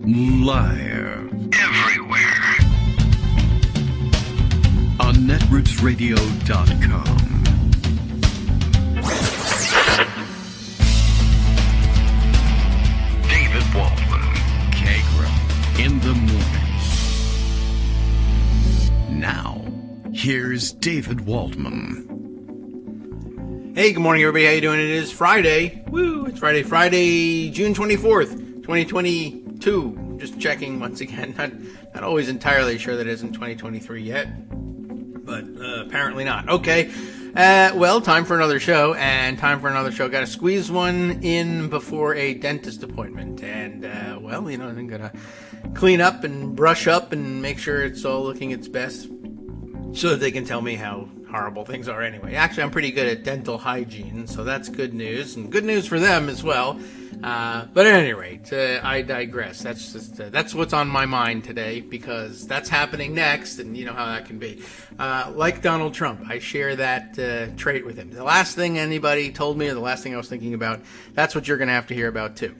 Live. Everywhere. On netrootsradio.com. David Waldman. Kagro. In the morning. Now, here's David Waldman. Hey, good morning, everybody. How you doing? It is Friday. Woo! It's Friday, June 24th, 2022. Just checking once again. Not always entirely sure that it isn't 2023 yet, but apparently not. Okay. Well, time for another show, Got to squeeze one in before a dentist appointment. And, I'm going to clean up and brush up and make sure it's all looking its best so that they can tell me how horrible things are anyway. Actually, I'm pretty good at dental hygiene, so that's good news, and good news for them as well. But at any rate, I digress. That's what's on my mind today, because that's happening next, and you know how that can be. Like Donald Trump, I share that trait with him. The last thing anybody told me, or the last thing I was thinking about, that's what you're going to have to hear about too.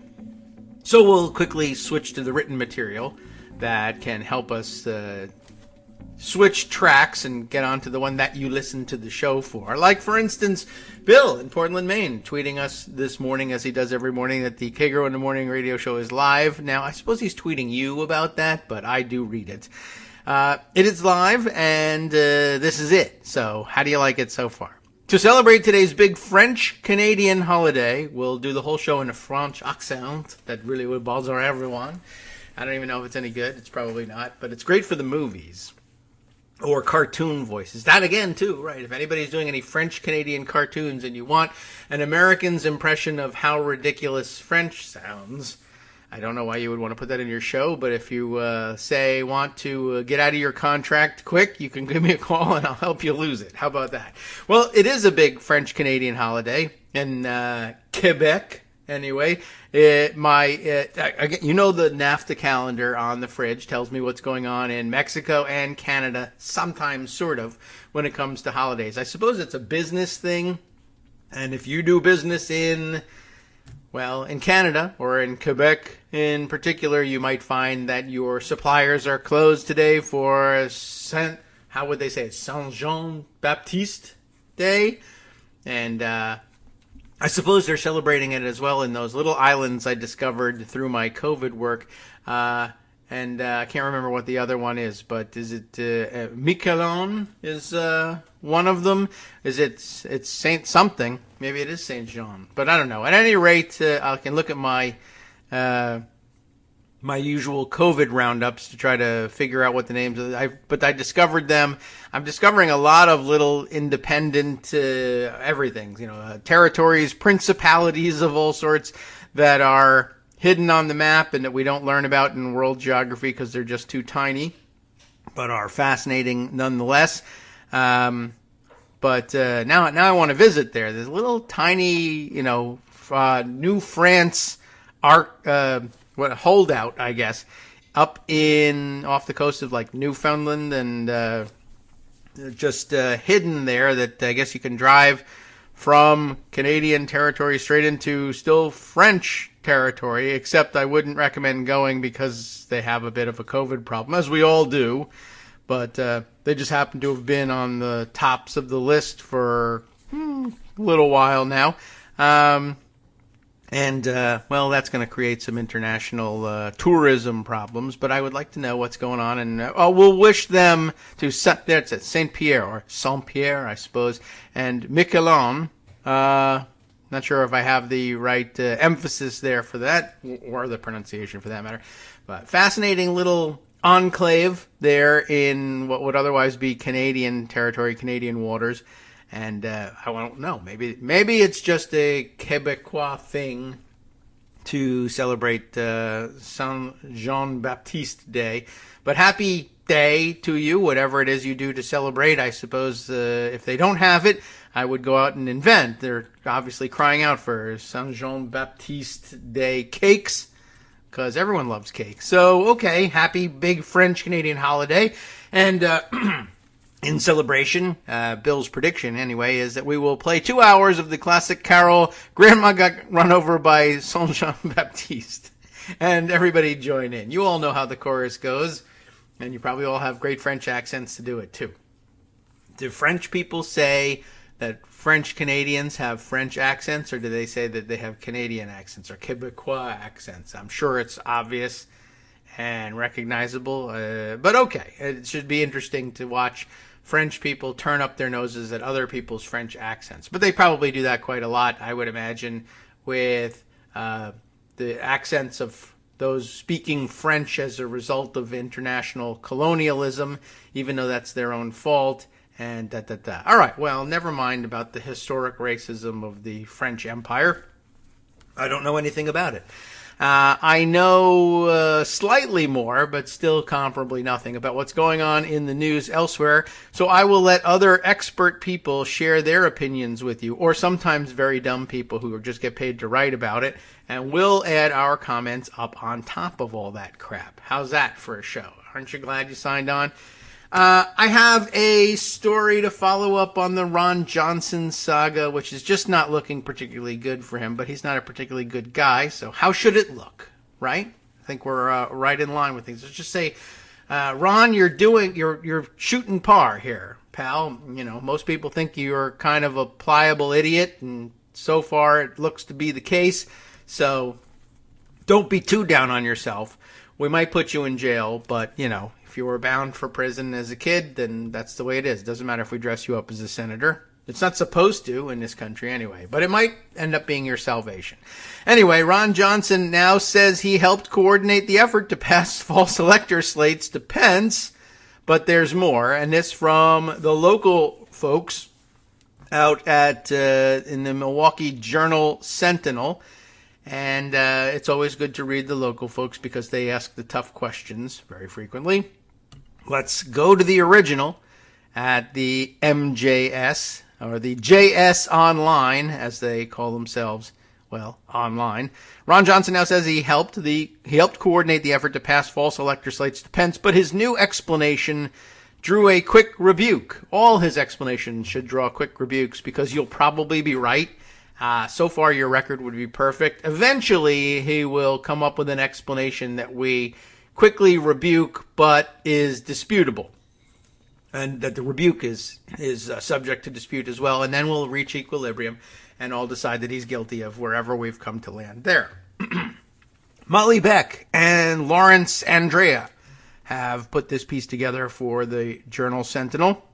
So we'll quickly switch to the written material that can help us switch tracks and get onto the one that you listen to the show for. Like, for instance, Bill in Portland, Maine, tweeting us this morning, as he does every morning, that the Kagro in the Morning radio show is live. Now, I suppose he's tweeting you about that, but I do read it. It is live, and this is it. So, how do you like it so far? To celebrate today's big French-Canadian holiday, we'll do the whole show in a French accent that really will bother everyone. I don't even know if it's any good. It's probably not, but it's great for the movies. Or cartoon voices. That again, too, right? If anybody's doing any French-Canadian cartoons and you want an American's impression of how ridiculous French sounds, I don't know why you would want to put that in your show, but if you, want to get out of your contract quick, you can give me a call and I'll help you lose it. How about that? Well, it is a big French-Canadian holiday in Quebec. Anyway, the NAFTA calendar on the fridge tells me what's going on in Mexico and Canada, sometimes sort of, when it comes to holidays. I suppose it's a business thing, and if you do business in Canada, or in Quebec in particular, you might find that your suppliers are closed today for Saint Jean Baptiste Day, and I suppose they're celebrating it as well in those little islands I discovered through my COVID work. I can't remember what the other one is, but is it Miquelon is one of them? It's Saint something? Maybe it is Saint Jean, but I don't know. At any rate, I can look at my usual COVID roundups to try to figure out what the names are. But I discovered them. I'm discovering a lot of little independent everything, territories, principalities of all sorts that are hidden on the map and that we don't learn about in world geography because they're just too tiny, but are fascinating nonetheless. But now I want to visit there. There's a little tiny, New France holdout, I guess, up off the coast of like Newfoundland, and just hidden there, that I guess you can drive from Canadian territory straight into still French territory, except I wouldn't recommend going because they have a bit of a COVID problem, as we all do, but they just happen to have been on the tops of the list for a little while now. That's going to create some international tourism problems, but I would like to know what's going on, and we'll wish them to that's at Saint-Pierre, or Saint-Pierre, I suppose, and Miquelon. Not sure if I have the right emphasis there for that, or the pronunciation for that matter, but fascinating little enclave there in what would otherwise be Canadian territory, Canadian waters. And I don't know, maybe it's just a Quebecois thing to celebrate Saint Jean Baptiste Day. But happy day to you, whatever it is you do to celebrate. I suppose if they don't have it, I would go out and invent. They're obviously crying out for Saint Jean Baptiste Day cakes, because everyone loves cake. So, okay, happy big French-Canadian holiday. And in celebration, Bill's prediction, anyway, is that we will play 2 hours of the classic carol, Grandma Got Run Over by Saint Jean Baptiste. and everybody join in. You all know how the chorus goes, and you probably all have great French accents to do it too. Do French people say that French Canadians have French accents, or do they say that they have Canadian accents or Quebecois accents? I'm sure it's obvious and recognizable, but okay. It should be interesting to watch French people turn up their noses at other people's French accents. But they probably do that quite a lot, I would imagine, with the accents of those speaking French as a result of international colonialism, even though that's their own fault. And da-da-da. All right, well, never mind about the historic racism of the French Empire. I don't know anything about it. I know slightly more, but still comparably nothing about what's going on in the news elsewhere. So I will let other expert people share their opinions with you, or sometimes very dumb people who just get paid to write about it, and we'll add our comments up on top of all that crap. How's that for a show? Aren't you glad you signed on? I have a story to follow up on the Ron Johnson saga, which is just not looking particularly good for him, but he's not a particularly good guy, so how should it look, right? I think we're right in line with things. Let's just say, Ron, you're shooting par here, pal. You know, most people think you're kind of a pliable idiot, and so far it looks to be the case, so don't be too down on yourself. We might put you in jail, but, you know, if you were bound for prison as a kid, then that's the way it is. It doesn't matter if we dress you up as a senator. It's not supposed to in this country anyway, but it might end up being your salvation. Anyway, Ron Johnson now says he helped coordinate the effort to pass false elector slates to Pence, but there's more, and this from the local folks out at in the Milwaukee Journal-Sentinel. And it's always good to read the local folks because they ask the tough questions very frequently. Let's go to the original at the MJS, or the JS Online, as they call themselves, well, online. Ron Johnson now says he helped coordinate the effort to pass false elector slates to Pence, but his new explanation drew a quick rebuke. All his explanations should draw quick rebukes because you'll probably be right. So far, your record would be perfect. Eventually, he will come up with an explanation that we quickly rebuke, but is disputable. And that the rebuke is subject to dispute as well. And then we'll reach equilibrium and all decide that he's guilty of wherever we've come to land there. Molly Beck and Lawrence Andrea have put this piece together for the Journal-Sentinel.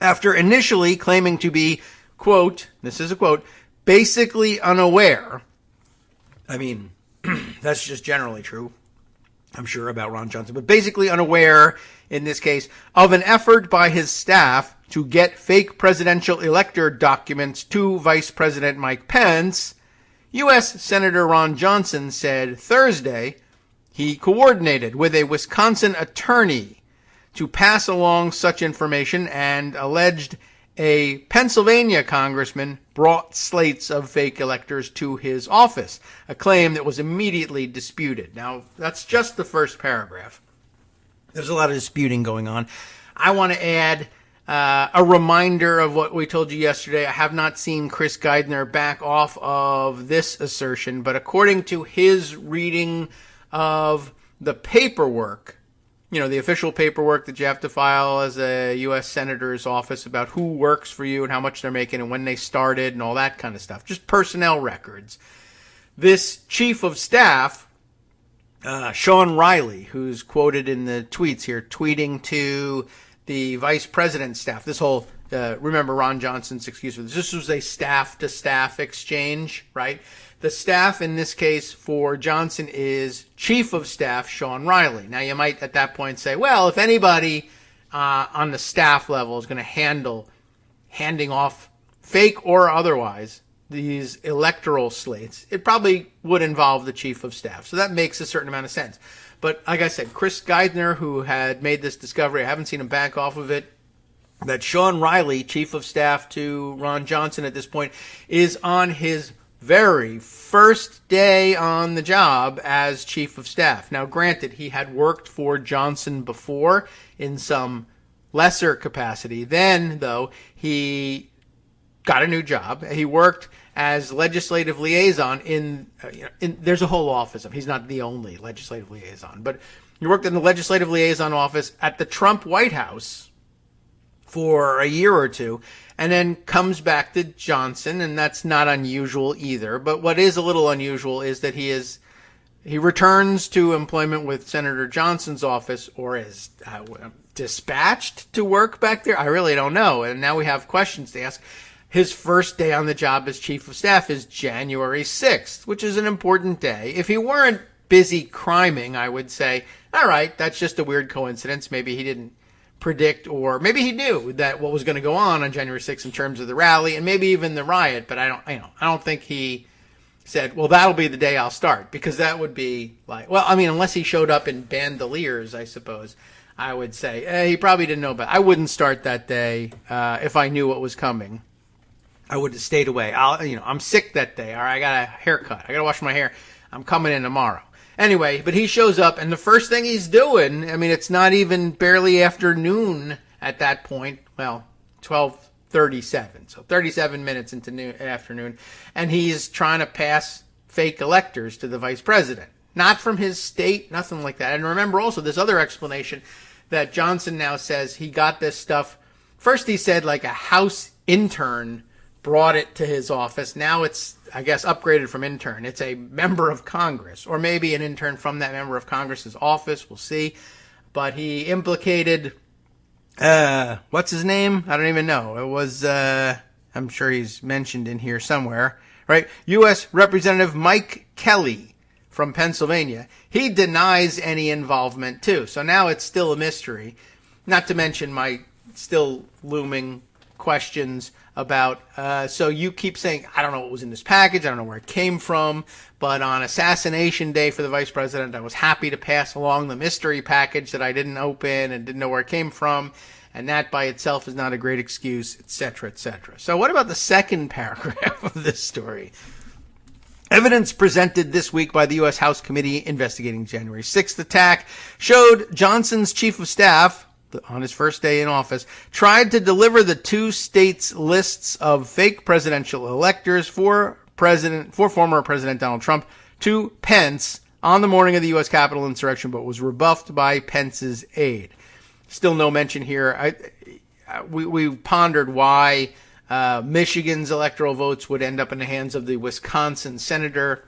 After initially claiming to be, quote, this is a quote, basically unaware. I mean, that's just generally true, I'm sure, about Ron Johnson, but basically unaware, in this case, of an effort by his staff to get fake presidential elector documents to Vice President Mike Pence, U.S. Senator Ron Johnson said Thursday he coordinated with a Wisconsin attorney to pass along such information and alleged a Pennsylvania congressman brought slates of fake electors to his office, a claim that was immediately disputed. Now, that's just the first paragraph. There's a lot of disputing going on. I want to add a reminder of what we told you yesterday. I have not seen Chris Geithner back off of this assertion, but according to his reading of the paperwork, you know, the official paperwork that you have to file as a U.S. Senator's office about who works for you and how much they're making and when they started and all that kind of stuff. Just personnel records. This chief of staff, Sean Riley, who's quoted in the tweets here, tweeting to the vice president's staff. This whole, remember Ron Johnson's excuse for this. This was a staff-to-staff exchange, right? The staff in this case for Johnson is Chief of Staff Sean Riley. Now you might at that point say, well, if anybody on the staff level is going to handle handing off fake or otherwise these electoral slates, it probably would involve the Chief of Staff. So that makes a certain amount of sense. But like I said, Chris Geithner, who had made this discovery, I haven't seen him back off of it, that Sean Riley, Chief of Staff to Ron Johnson at this point, is on his very first day on the job as Chief of Staff. Now, granted, he had worked for Johnson before in some lesser capacity. Then, though, he got a new job. He worked as legislative liaison there's a whole office of, he's not the only legislative liaison, but he worked in the legislative liaison office at the Trump White House for a year or two, and then comes back to Johnson, and that's not unusual either. But what is a little unusual is that he returns to employment with Senator Johnson's office, or is dispatched to work back there. I really don't know, and now we have questions to ask. His first day on the job as chief of staff is January 6th, which is an important day. If he weren't busy criming, I would say, all right, that's just a weird coincidence. Maybe he didn't predict, or maybe he knew that what was going to go on January 6th in terms of the rally and maybe even the riot. But I don't think he said, well, that'll be the day I'll start, because that would be like, well, I mean, unless he showed up in bandoliers, I suppose I would say he probably didn't know about it. I wouldn't start that day if I knew what was coming. I would have stayed away. I'm sick that day. All right, I got a haircut. I got to wash my hair. I'm coming in tomorrow. Anyway, but he shows up, and the first thing he's doing, I mean, it's not even barely afternoon at that point. Well, 12:37, so 37 minutes into afternoon, and he's trying to pass fake electors to the vice president. Not from his state, nothing like that. And remember also this other explanation that Johnson now says he got this stuff. First he said like a House intern brought it to his office. Now it's, I guess, upgraded from intern. It's a member of Congress, or maybe an intern from that member of Congress's office. We'll see. But he implicated, what's his name? I don't even know. It was, I'm sure he's mentioned in here somewhere, right? U.S. Representative Mike Kelly from Pennsylvania. He denies any involvement too. So now it's still a mystery. Not to mention my still looming questions about, so you keep saying, I don't know what was in this package, I don't know where it came from, but on Assassination Day for the Vice President, I was happy to pass along the mystery package that I didn't open and didn't know where it came from, and that by itself is not a great excuse, etc., etc. So what about the second paragraph of this story? Evidence presented this week by the U.S. House Committee investigating January 6th attack showed Johnson's chief of staff, on his first day in office, tried to deliver the two states' lists of fake presidential electors for former President Donald Trump to Pence on the morning of the U.S. Capitol insurrection, but was rebuffed by Pence's aide. Still no mention here. We pondered why Michigan's electoral votes would end up in the hands of the Wisconsin senator.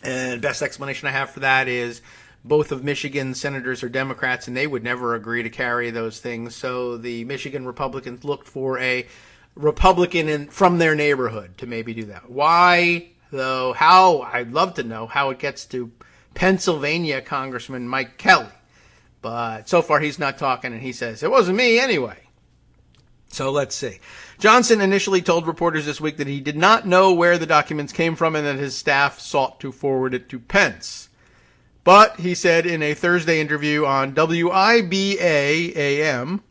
And the best explanation I have for that is both of Michigan's senators are Democrats, and they would never agree to carry those things. So the Michigan Republicans looked for a Republican from their neighborhood to maybe do that. Why, though? How? I'd love to know how it gets to Pennsylvania Congressman Mike Kelly. But so far he's not talking, and he says, it wasn't me anyway. So let's see. Johnson initially told reporters this week that he did not know where the documents came from and that his staff sought to forward it to Pence. But he said in a Thursday interview on WIBA-AM,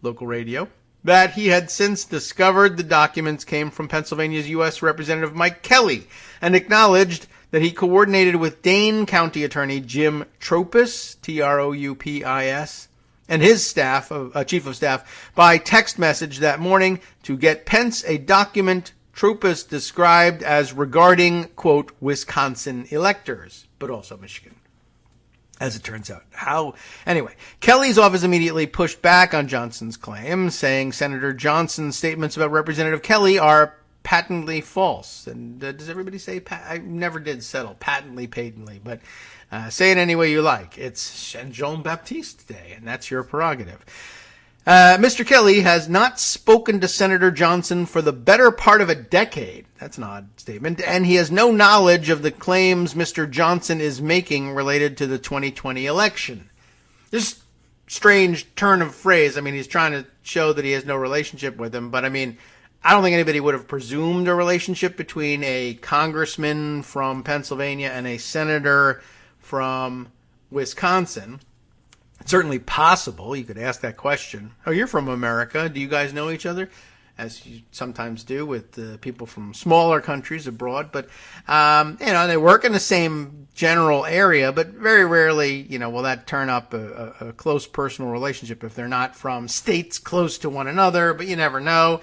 local radio, that he had since discovered the documents came from Pennsylvania's U.S. Representative Mike Kelly and acknowledged that he coordinated with Dane County Attorney Jim Troupis, Troupis, and his staff, chief of staff, by text message that morning to get Pence a document Troupis described as regarding, quote, Wisconsin electors, but also Michigan. As it turns out. Anyway, Kelly's office immediately pushed back on Johnson's claim, saying Senator Johnson's statements about Representative Kelly are patently false. And does everybody say, I never did settle patently, but say it any way you like. It's Saint Jean Baptiste Day, and that's your prerogative. Mr. Kelly has not spoken to Senator Johnson for the better part of a decade. That's an odd statement. And he has no knowledge of the claims Mr. Johnson is making related to the 2020 election. This strange turn of phrase. I mean, he's trying to show that he has no relationship with him. But, I mean, I don't think anybody would have presumed a relationship between a congressman from Pennsylvania and a senator from Wisconsin. It's certainly possible. You could ask that question. Oh, you're from America. Do you guys know each other? As you sometimes do with people from smaller countries abroad. But, they work in the same general area, but very rarely, will that turn up a close personal relationship if they're not from states close to one another, but you never know.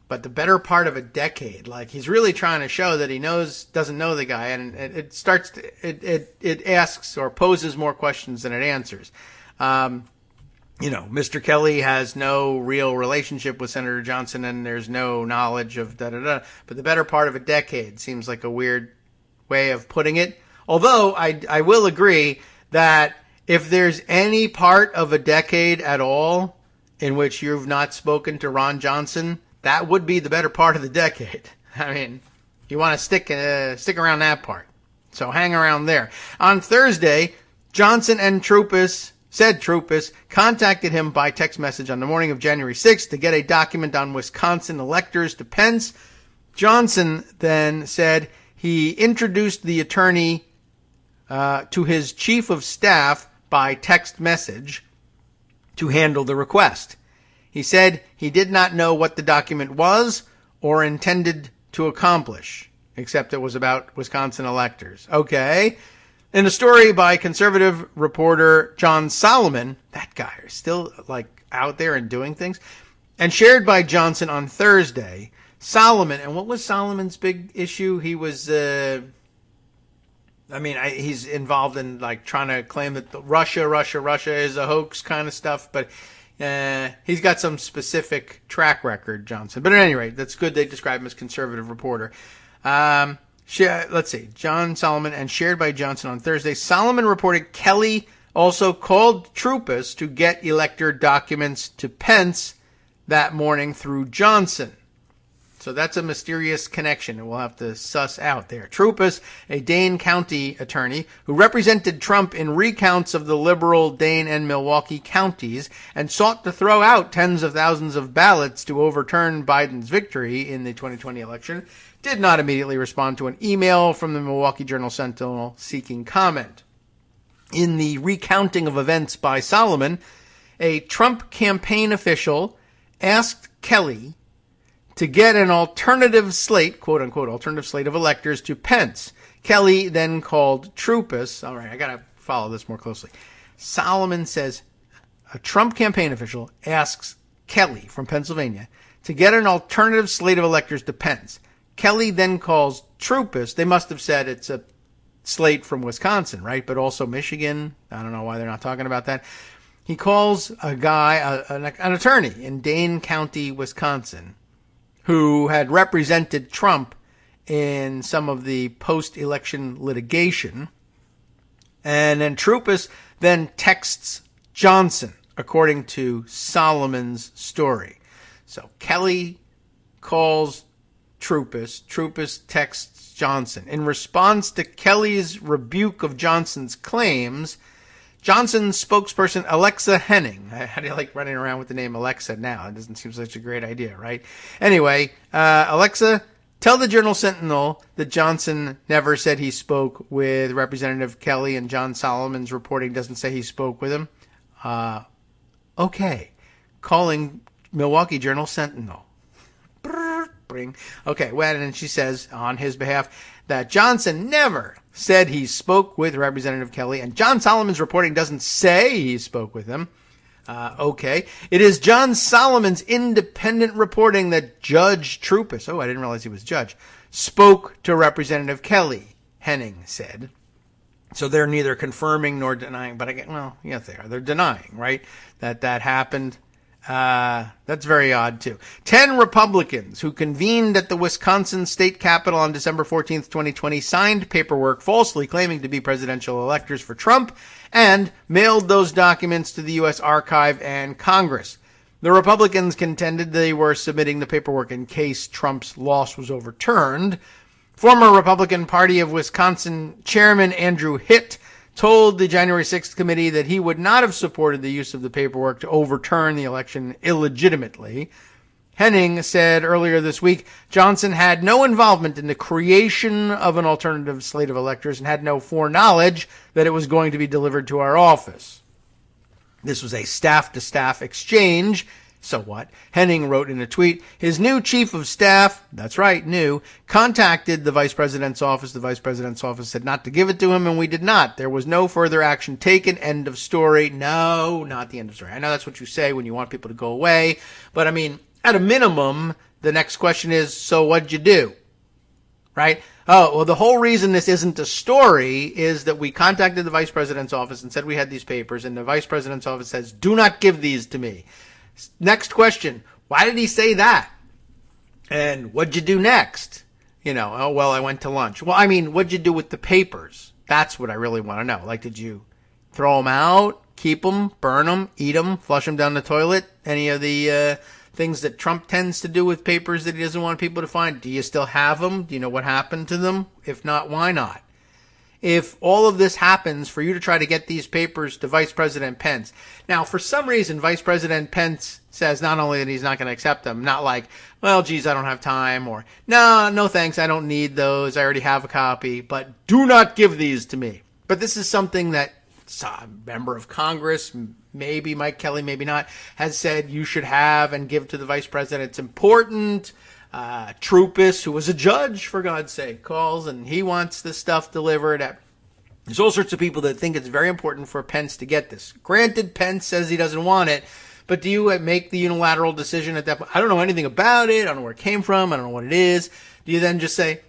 but the better part of a decade. Like, he's really trying to show that he doesn't know the guy, and it asks or poses more questions than it answers. Mr. Kelly has no real relationship with Senator Johnson, and there's no knowledge of da-da-da. But the better part of a decade seems like a weird way of putting it. Although I will agree that if there's any part of a decade at all in which you've not spoken to Ron Johnson, that would be the better part of the decade. I mean, you want to stick around that part. So hang around there. On Thursday, Johnson and Troupis contacted him by text message on the morning of January 6th to get a document on Wisconsin electors to Pence. Johnson then said he introduced the attorney to his chief of staff by text message to handle the request. He said he did not know what the document was or intended to accomplish, except it was about Wisconsin electors. Okay. In a story by conservative reporter John Solomon, that guy is still out there and doing things, and shared by Johnson on Thursday, Solomon, and what was Solomon's big issue? He was, he's involved in trying to claim that Russia is a hoax kind of stuff, but he's got some specific track record, Johnson. But at any rate, that's good they describe him as conservative reporter. Let's see, John Solomon, and shared by Johnson on Thursday. Solomon reported Kelly also called Troupis to get elector documents to Pence that morning through Johnson. So that's a mysterious connection, and we'll have to suss out there. Troupis, a Dane County attorney who represented Trump in recounts of the liberal Dane and Milwaukee counties and sought to throw out tens of thousands of ballots to overturn Biden's victory in the 2020 election, did not immediately respond to an email from the Milwaukee Journal-Sentinel seeking comment. In the recounting of events by Solomon, a Trump campaign official asked Kelly to get an alternative slate, quote-unquote, alternative slate of electors to Pence. Kelly then called Troupis. All right, I got to follow this more closely. Solomon says a Trump campaign official asks Kelly from Pennsylvania to get an alternative slate of electors to Pence. Kelly then calls Troupis. They must have said it's a slate from Wisconsin, right? But also Michigan. I don't know why they're not talking about that. He calls a guy, an attorney in Dane County, Wisconsin, who had represented Trump in some of the post-election litigation. And then Troupis then texts Johnson, according to Solomon's story. So Kelly calls Troupis. Troupis texts Johnson. In response to Kelly's rebuke of Johnson's claims, Johnson's spokesperson, Alexa Henning. How do you like running around with the name Alexa now? It doesn't seem such a great idea, right? Anyway, Alexa, tell the Journal-Sentinel that Johnson never said he spoke with Representative Kelly, and John Solomon's reporting doesn't say he spoke with him. Okay. Calling Milwaukee Journal-Sentinel. Okay, well, and she says on his behalf that Johnson never said he spoke with Representative Kelly, and John Solomon's reporting doesn't say he spoke with him. Okay. It is John Solomon's independent reporting that Judge Troupis, I didn't realize he was judge, spoke to Representative Kelly, Henning said. So they're neither confirming nor denying, but yes, they are. They're denying, right, that happened. That's very odd, too. 10 Republicans who convened at the Wisconsin state capitol on December 14th, 2020, signed paperwork falsely claiming to be presidential electors for Trump and mailed those documents to the U.S. Archive and Congress. The Republicans contended they were submitting the paperwork in case Trump's loss was overturned. Former Republican Party of Wisconsin Chairman Andrew Hitt told the January 6th committee that he would not have supported the use of the paperwork to overturn the election illegitimately. Henning said earlier this week Johnson had no involvement in the creation of an alternative slate of electors and had no foreknowledge that it was going to be delivered to our office. This was a staff-to-staff exchange. So what? Henning wrote in a tweet, his new chief of staff, that's right, new, contacted the vice president's office. The vice president's office said not to give it to him, and we did not. There was no further action taken. End of story. No, not the end of story. I know that's what you say when you want people to go away, but I mean, at a minimum, the next question is, so what'd you do? Right? Oh, well, the whole reason this isn't a story is that we contacted the vice president's office and said we had these papers, and the vice president's office says, do not give these to me. Next question, why did he say that? And what'd you do next? Oh, well, I went to lunch. Well, I mean, what'd you do with the papers? That's what I really want to know. Like, did you throw them out, keep them, burn them, eat them, flush them down the toilet? Any of the things that Trump tends to do with papers that he doesn't want people to find? Do you still have them? Do you know what happened to them? If not, why not? If all of this happens for you to try to get these papers to Vice President Pence. Now, for some reason, Vice President Pence says not only that he's not going to accept them, not like, well, geez, I don't have time, or no thanks, I don't need those, I already have a copy, but do not give these to me. But this is something that a member of Congress, maybe Mike Kelly, maybe not, has said you should have and give to the Vice President. It's important. Troopus, who was a judge, for God's sake, calls and he wants this stuff delivered. There's all sorts of people that think it's very important for Pence to get this. Granted, Pence says he doesn't want it, but do you make the unilateral decision at that point? I don't know anything about it. I don't know where it came from. I don't know what it is. Do you then just say,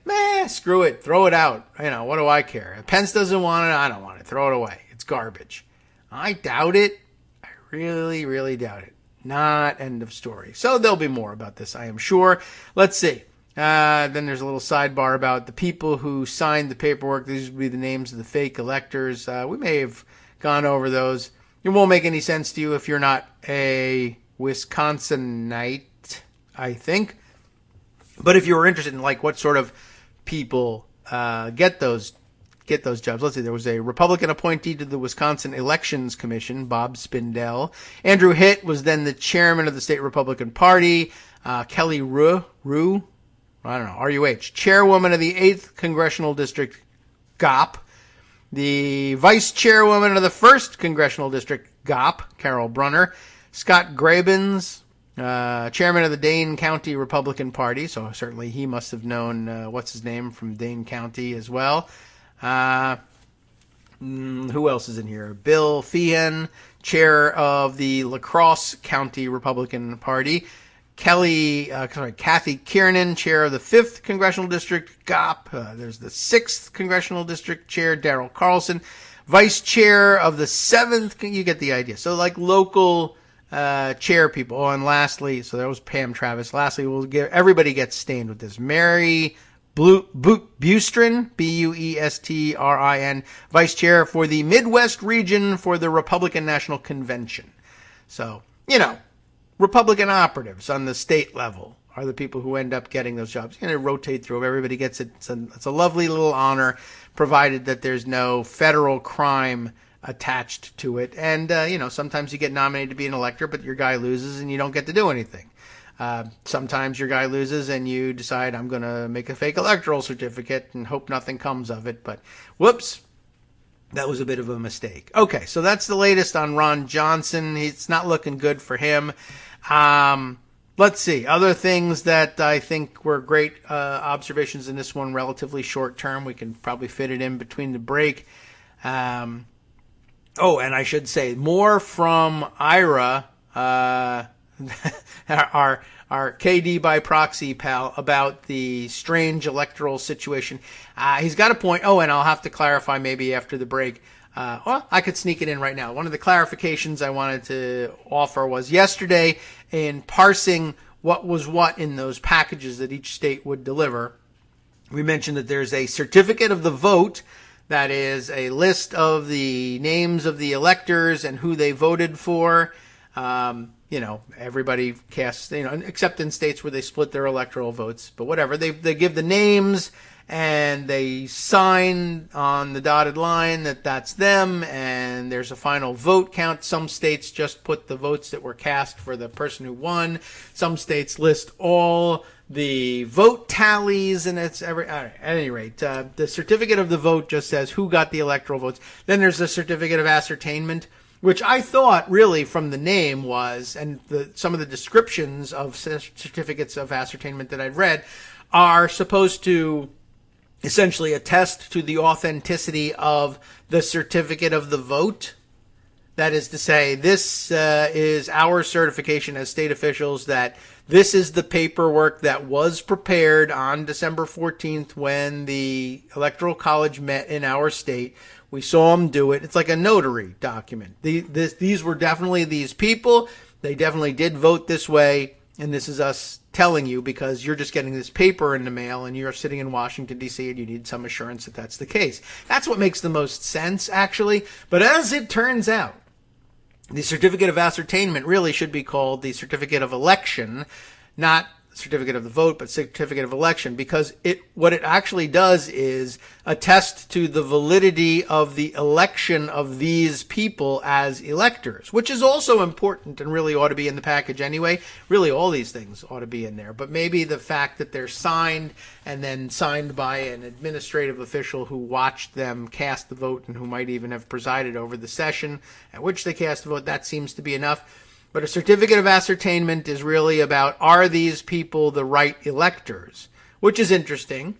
screw it, throw it out? What do I care? If Pence doesn't want it, I don't want it. Throw it away. It's garbage. I doubt it. I really, really doubt it. Not end of story. So there'll be more about this, I am sure. Let's see. Then there's a little sidebar about the people who signed the paperwork. These would be the names of the fake electors. We may have gone over those. It won't make any sense to you if you're not a Wisconsinite, I think. But if you were interested in what sort of people get those jobs. Let's see, there was a Republican appointee to the Wisconsin Elections Commission, Bob Spindell. Andrew Hitt was then the chairman of the state Republican Party. Kelly Rue, I don't know, R-U-H, chairwoman of the 8th Congressional District, GOP. The vice chairwoman of the 1st Congressional District, GOP, Carol Brunner. Scott Grabens, chairman of the Dane County Republican Party, so certainly he must have known what's his name from Dane County as well. Who else is in here? Bill Feehan, chair of the La Crosse County Republican Party. Kathy Kiernan, chair of the 5th Congressional District, GOP. There's the 6th Congressional District chair, Darrell Carlson. Vice chair of the 7th, you get the idea. So local chair people. Oh, and lastly, so that was Pam Travis. Lastly, everybody gets stained with this. Mary Bustrin, Bustrin, vice chair for the Midwest region for the Republican National Convention. So, Republican operatives on the state level are the people who end up getting those jobs. Rotate through. Everybody gets it. It's a lovely little honor, provided that there's no federal crime attached to it. And, sometimes you get nominated to be an elector, but your guy loses and you don't get to do anything. Sometimes your guy loses and you decide, I'm going to make a fake electoral certificate and hope nothing comes of it. But whoops, that was a bit of a mistake. Okay, so that's the latest on Ron Johnson. It's not looking good for him. Let's see. Other things that I think were great observations in this one, relatively short term. We can probably fit it in between the break. And I should say more from Ira, our KD by proxy pal, about the strange electoral situation. He's got a point. Oh, and I'll have to clarify maybe after the break. I could sneak it in right now. One of the clarifications I wanted to offer was yesterday in parsing what was what in those packages that each state would deliver. We mentioned that there's a certificate of the vote. That is a list of the names of the electors and who they voted for. Everybody casts, except in states where they split their electoral votes, but whatever. They give the names and they sign on the dotted line that that's them, and there's a final vote count. Some states just put the votes that were cast for the person who won. Some states list all the vote tallies, and it's at any rate, the certificate of the vote just says who got the electoral votes. Then there's a certificate of ascertainment, which I thought really from the name was, and some of the descriptions of certificates of ascertainment that I've read are supposed to essentially attest to the authenticity of the certificate of the vote. That is to say, this is our certification as state officials that this is the paperwork that was prepared on December 14th when the Electoral College met in our state. We saw them do it. It's like a notary document. These were definitely these people. They definitely did vote this way. And this is us telling you because you're just getting this paper in the mail and you're sitting in Washington, D.C., and you need some assurance that that's the case. That's what makes the most sense, actually. But as it turns out, the certificate of ascertainment really should be called the certificate of election, not certificate of the vote, but certificate of election, because what it actually does is attest to the validity of the election of these people as electors, which is also important and really ought to be in the package anyway. Really, all these things ought to be in there, but maybe the fact that they're signed and then signed by an administrative official who watched them cast the vote and who might even have presided over the session at which they cast the vote, that seems to be enough. But a certificate of ascertainment is really about, are these people the right electors? Which is interesting.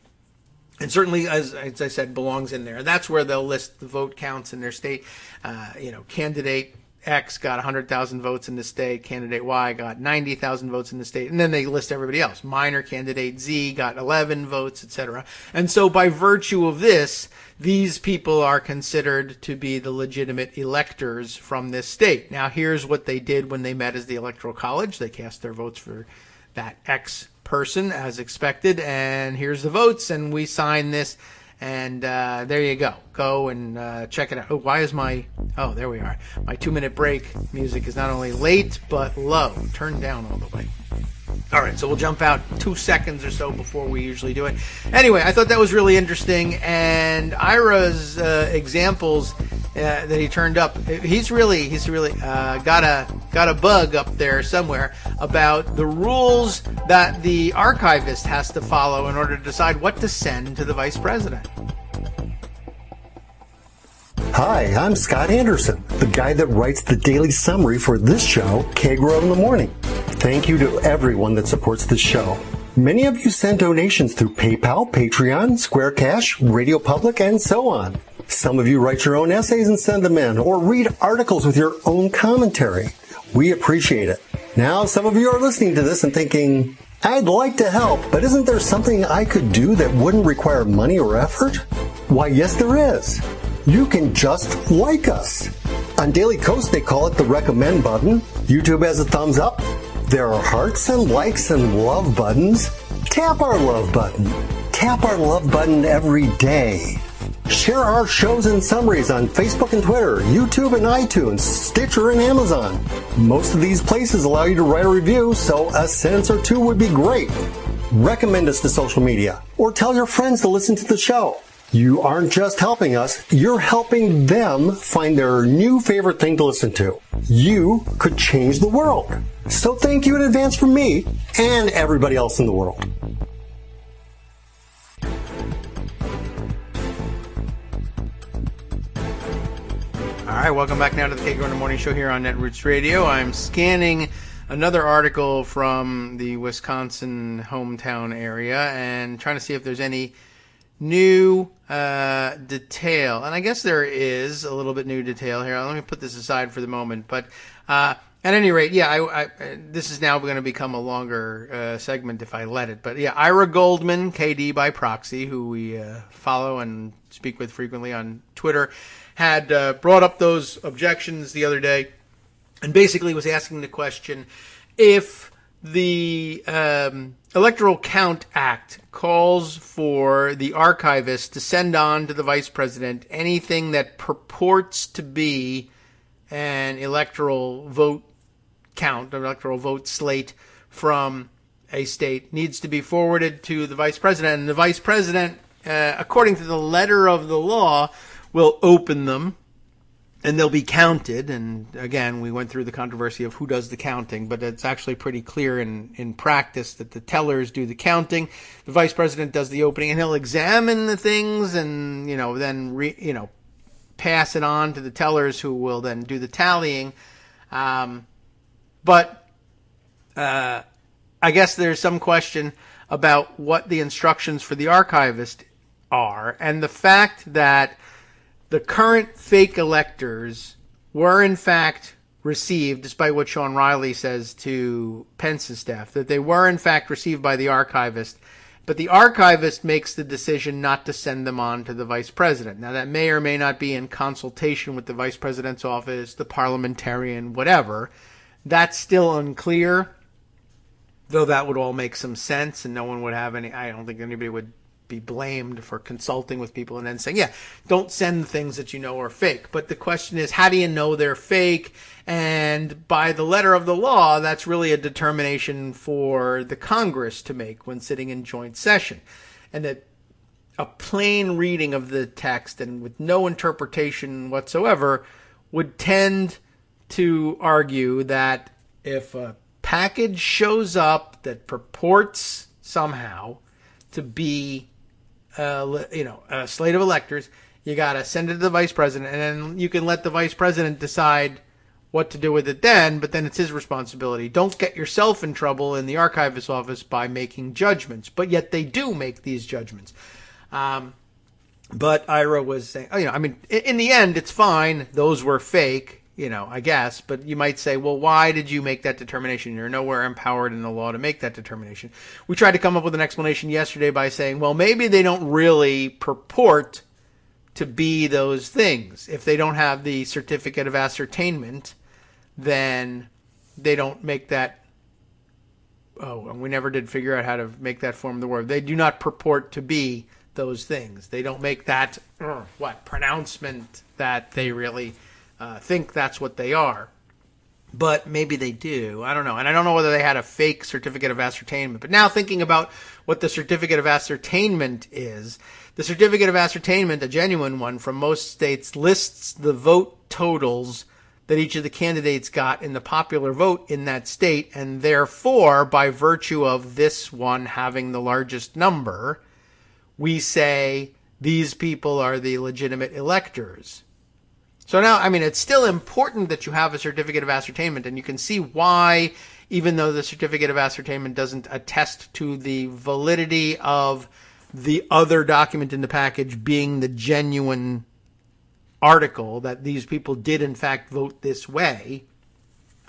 And certainly, as I said, belongs in there. That's where they'll list the vote counts in their state. Candidate X got 100,000 votes in the state. Candidate Y got 90,000 votes in the state. And then they list everybody else. Minor candidate Z got 11 votes, etc. And so by virtue of this, these people are considered to be the legitimate electors from this state. Now, here's what they did when they met as the Electoral College. They cast their votes for that X person as expected, and here's the votes, and we sign this, and there you go. Go and check it out. There we are. My 2-minute break music is not only late, but low. Turned down all the way. All right, so we'll jump out 2 seconds or so before we usually do it. Anyway, I thought that was really interesting, and Ira's examples that he turned up, he's really got a bug up there somewhere about the rules that the archivist has to follow in order to decide what to send to the vice president. Hi, I'm Scott Anderson, the guy that writes the daily summary for this show, Kagro in the Morning. Thank you to everyone that supports this show. Many of you send donations through PayPal, Patreon, Square Cash, Radio Public, and so on. Some of you write your own essays and send them in, or read articles with your own commentary. We appreciate it. Now, some of you are listening to this and thinking, I'd like to help, but isn't there something I could do that wouldn't require money or effort? Why, yes, there is. You can just like us. On Daily Kos, they call it the recommend button. YouTube has a thumbs up. There are hearts and likes and love buttons. Tap our love button. Tap our love button every day. Share our shows and summaries on Facebook and Twitter, YouTube and iTunes, Stitcher and Amazon. Most of these places allow you to write a review, so a sentence or two would be great. Recommend us to social media, or tell your friends to listen to the show. You aren't just helping us, you're helping them find their new favorite thing to listen to. You could change the world. So thank you in advance from me and everybody else in the world. All right, welcome back now to the Kagro in the Morning Show here on Netroots Radio. I'm scanning another article from the Wisconsin hometown area and trying to see if there's any new detail. And I guess there is a little bit new detail here. Let me put this aside for the moment. But at any rate, this is now going to become a longer segment if I let it. But yeah, Ira Goldman, KD by proxy, who we follow and speak with frequently on Twitter, had brought up those objections the other day and basically was asking the question, if the Electoral Count Act calls for the archivist to send on to the vice president anything that purports to be an electoral vote count, an electoral vote slate from a state, needs to be forwarded to the vice president. And the vice president, according to the letter of the law, will open them and they'll be counted. And again, we went through the controversy of who does the counting, but it's actually pretty clear in practice that the tellers do the counting. The vice president does the opening, and he'll examine the things and, then pass it on to the tellers who will then do the tallying. But I guess there's some question about what the instructions for the archivist are, and the fact that the current fake electors were in fact received, despite what Sean Riley says to Pence's staff, that they were in fact received by the archivist, but the archivist makes the decision not to send them on to the vice president. Now, that may or may not be in consultation with the vice president's office, the parliamentarian, whatever. That's still unclear, though that would all make some sense, and no one would have any, I don't think anybody would be blamed for consulting with people and then saying, yeah, don't send things that you know are fake. But the question is, how do you know they're fake? And by the letter of the law, that's really a determination for the Congress to make when sitting in joint session. And that a plain reading of the text and with no interpretation whatsoever would tend to argue that if a package shows up that purports somehow to be a slate of electors, you got to send it to the vice president, and then you can let the vice president decide what to do with it then, but then it's his responsibility. Don't get yourself in trouble in the archivist's office by making judgments, but yet they do make these judgments. But Ira was saying, in the end, it's fine. Those were fake, I guess, but you might say, well, why did you make that determination? You're nowhere empowered in the law to make that determination. We tried to come up with an explanation yesterday by saying, well, maybe they don't really purport to be those things. If they don't have the certificate of ascertainment, then they don't make that. Oh, and we never did figure out how to make that form of the word. They do not purport to be those things. They don't make that, pronouncement that they really think that's what they are. But maybe they do. I don't know. And I don't know whether they had a fake certificate of ascertainment. But now thinking about what the certificate of ascertainment is, the certificate of ascertainment, a genuine one from most states, lists the vote totals that each of the candidates got in the popular vote in that state. And therefore, by virtue of this one having the largest number, we say these people are the legitimate electors. So now, it's still important that you have a certificate of ascertainment, and you can see why, even though the certificate of ascertainment doesn't attest to the validity of the other document in the package being the genuine article, that these people did in fact vote this way.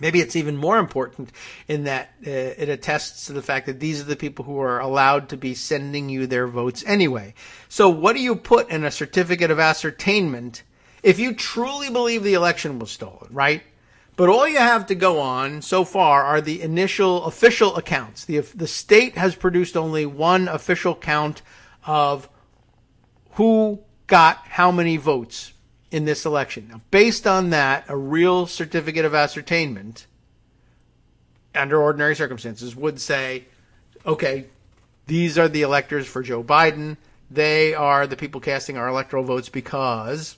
Maybe it's even more important in that it attests to the fact that these are the people who are allowed to be sending you their votes anyway. So what do you put in a certificate of ascertainment if you truly believe the election was stolen, right? But all you have to go on so far are the initial official accounts. The state has produced only one official count of who got how many votes in this election. Now, based on that, a real certificate of ascertainment, under ordinary circumstances, would say, okay, these are the electors for Joe Biden. They are the people casting our electoral votes because,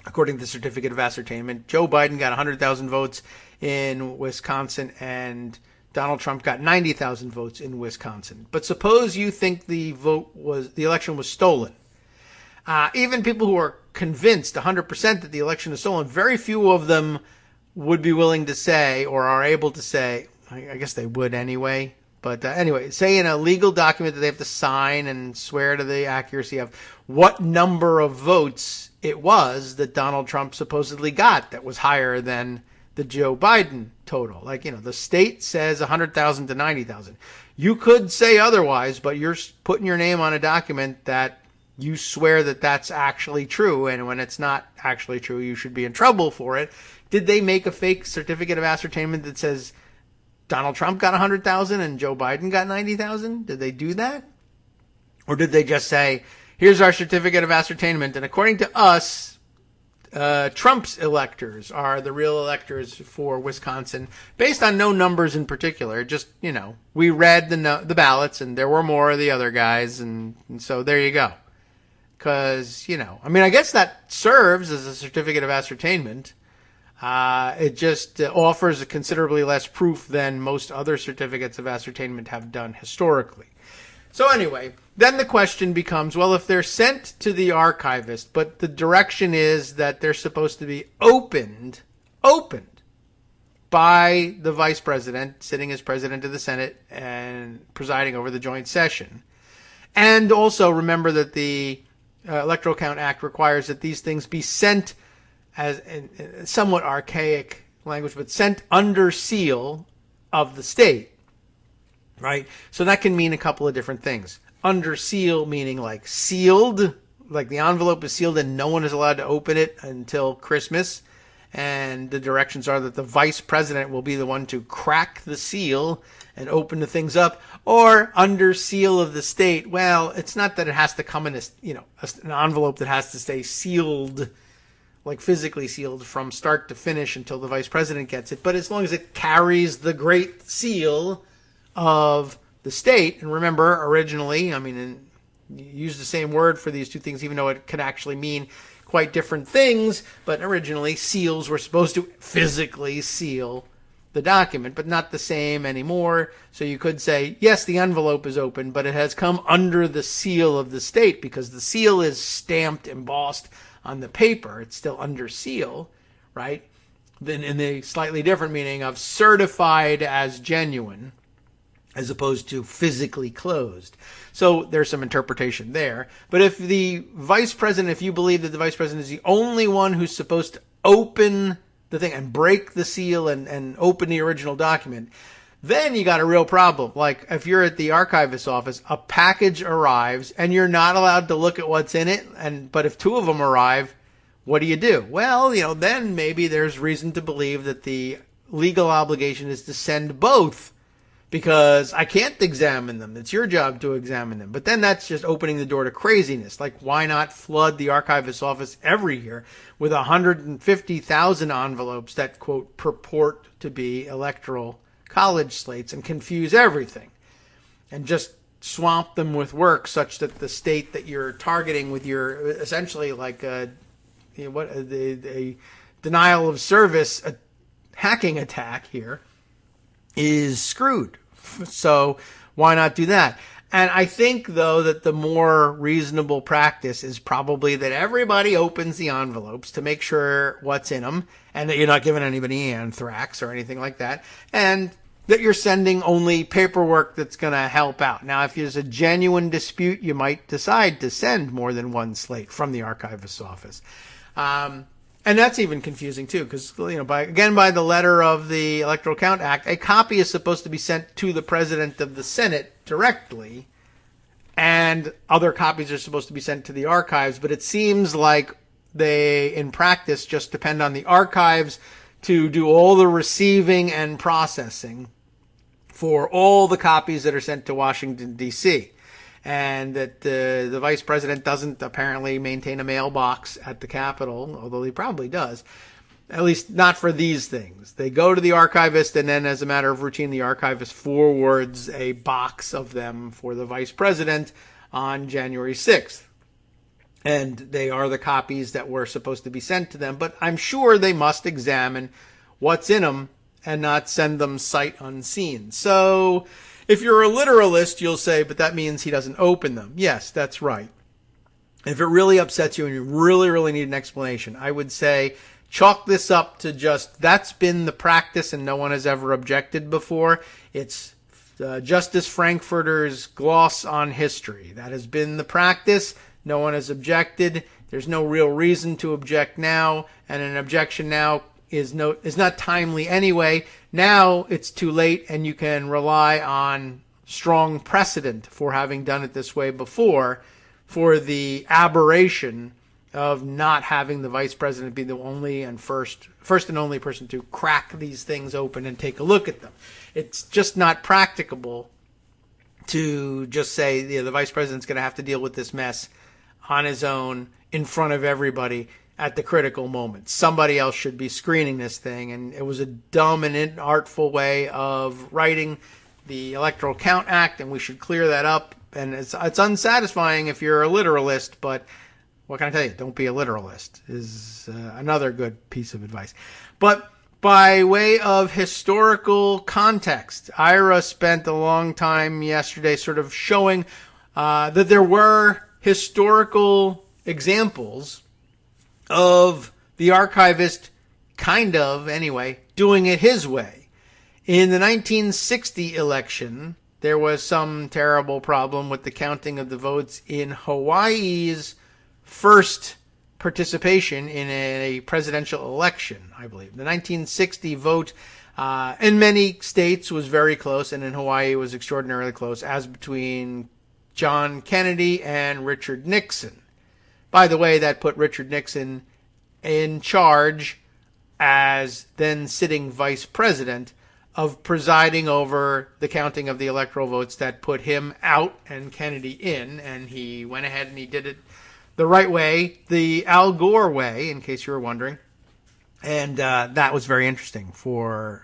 according to the certificate of ascertainment, Joe Biden got 100,000 votes in Wisconsin and Donald Trump got 90,000 votes in Wisconsin. But suppose you think the election was stolen. Even people who are convinced 100% that the election is stolen, very few of them would be willing to say or are able to say, I guess they would anyway. But anyway, say in a legal document that they have to sign and swear to the accuracy of what number of votes it was that Donald Trump supposedly got that was higher than the Joe Biden total. The state says 100,000 to 90,000. You could say otherwise, but you're putting your name on a document that you swear that that's actually true. And when it's not actually true, you should be in trouble for it. Did they make a fake certificate of ascertainment that says Donald Trump got 100,000 and Joe Biden got 90,000? Did they do that? Or did they just say, here's our certificate of ascertainment, and according to us, Trump's electors are the real electors for Wisconsin, based on no numbers in particular. Just, we read the ballots, and there were more of the other guys, and so there you go. Because, I guess that serves as a certificate of ascertainment. It just offers a considerably less proof than most other certificates of ascertainment have done historically. So anyway, then the question becomes, well, if they're sent to the archivist, but the direction is that they're supposed to be opened by the vice president, sitting as president of the Senate and presiding over the joint session. And also remember that the Electoral Count Act requires that these things be sent as in somewhat archaic language, but sent under seal of the state, right? So that can mean a couple of different things. Under seal meaning like sealed, like the envelope is sealed and no one is allowed to open it until Christmas. And the directions are that the vice president will be the one to crack the seal and open the things up. Or under seal of the state, well, it's not that it has to come in an envelope that has to stay sealed, like physically sealed from start to finish until the vice president gets it. But as long as it carries the great seal of the state, and remember, originally, you use the same word for these two things, even though it could actually mean quite different things, but originally seals were supposed to physically seal the document, but not the same anymore. So you could say, yes, the envelope is open, but it has come under the seal of the state because the seal is stamped, embossed on the paper. It's still under seal, right? Then in the slightly different meaning of certified as genuine, as opposed to physically closed. So there's some interpretation there. But if the vice president, if you believe that the vice president is the only one who's supposed to open the thing and break the seal and open the original document, then you got a real problem. Like if you're at the archivist's office, a package arrives and you're not allowed to look at what's in it. But if two of them arrive, what do you do? Well, then maybe there's reason to believe that the legal obligation is to send both, because I can't examine them. It's your job to examine them. But then that's just opening the door to craziness. Like, why not flood the archivist's office every year with 150,000 envelopes that, quote, purport to be electoral college slates and confuse everything? And just swamp them with work such that the state that you're targeting with your, essentially like a denial of service hacking attack here, is screwed. So why not do that? And I think, though, that the more reasonable practice is probably that everybody opens the envelopes to make sure what's in them and that you're not giving anybody anthrax or anything like that, and that you're sending only paperwork that's going to help out. Now, if there's a genuine dispute, you might decide to send more than one slate from the archivist's office. And that's even confusing, too, because, by the letter of the Electoral Count Act, a copy is supposed to be sent to the President of the Senate directly, and other copies are supposed to be sent to the archives, but it seems like they, in practice, just depend on the archives to do all the receiving and processing for all the copies that are sent to Washington, D.C., and that the vice president doesn't apparently maintain a mailbox at the Capitol, although he probably does, at least not for these things. They go to the archivist, and then as a matter of routine, the archivist forwards a box of them for the vice president on January 6th. And they are the copies that were supposed to be sent to them, but I'm sure they must examine what's in them and not send them sight unseen. So if you're a literalist, you'll say, but that means he doesn't open them. Yes, that's right. If it really upsets you and you really, really need an explanation, I would say chalk this up to just, that's been the practice and no one has ever objected before. It's Justice Frankfurter's gloss on history. That has been the practice. No one has objected. There's no real reason to object now, and an objection now is not timely anyway. Now it's too late, and you can rely on strong precedent for having done it this way before, for the aberration of not having the vice president be the only and first and only person to crack these things open and take a look at them. It's just not practicable to just say, the vice president's going to have to deal with this mess on his own in front of everybody at the critical moment. Somebody else should be screening this thing, and it was a dumb and inartful way of writing the Electoral Count Act, and we should clear that up. And it's unsatisfying if you're a literalist, but what can I tell you? Don't be a literalist is another good piece of advice. But by way of historical context, Ira spent a long time yesterday sort of showing that there were historical examples of the archivist, kind of, anyway, doing it his way. In the 1960 election, there was some terrible problem with the counting of the votes in Hawaii's first participation in a presidential election, I believe. The 1960 vote in many states was very close, and in Hawaii was extraordinarily close, as between John Kennedy and Richard Nixon. By the way, that put Richard Nixon in charge as then sitting vice president of presiding over the counting of the electoral votes that put him out and Kennedy in, and he went ahead and he did it the right way, the Al Gore way, in case you were wondering. And that was very interesting for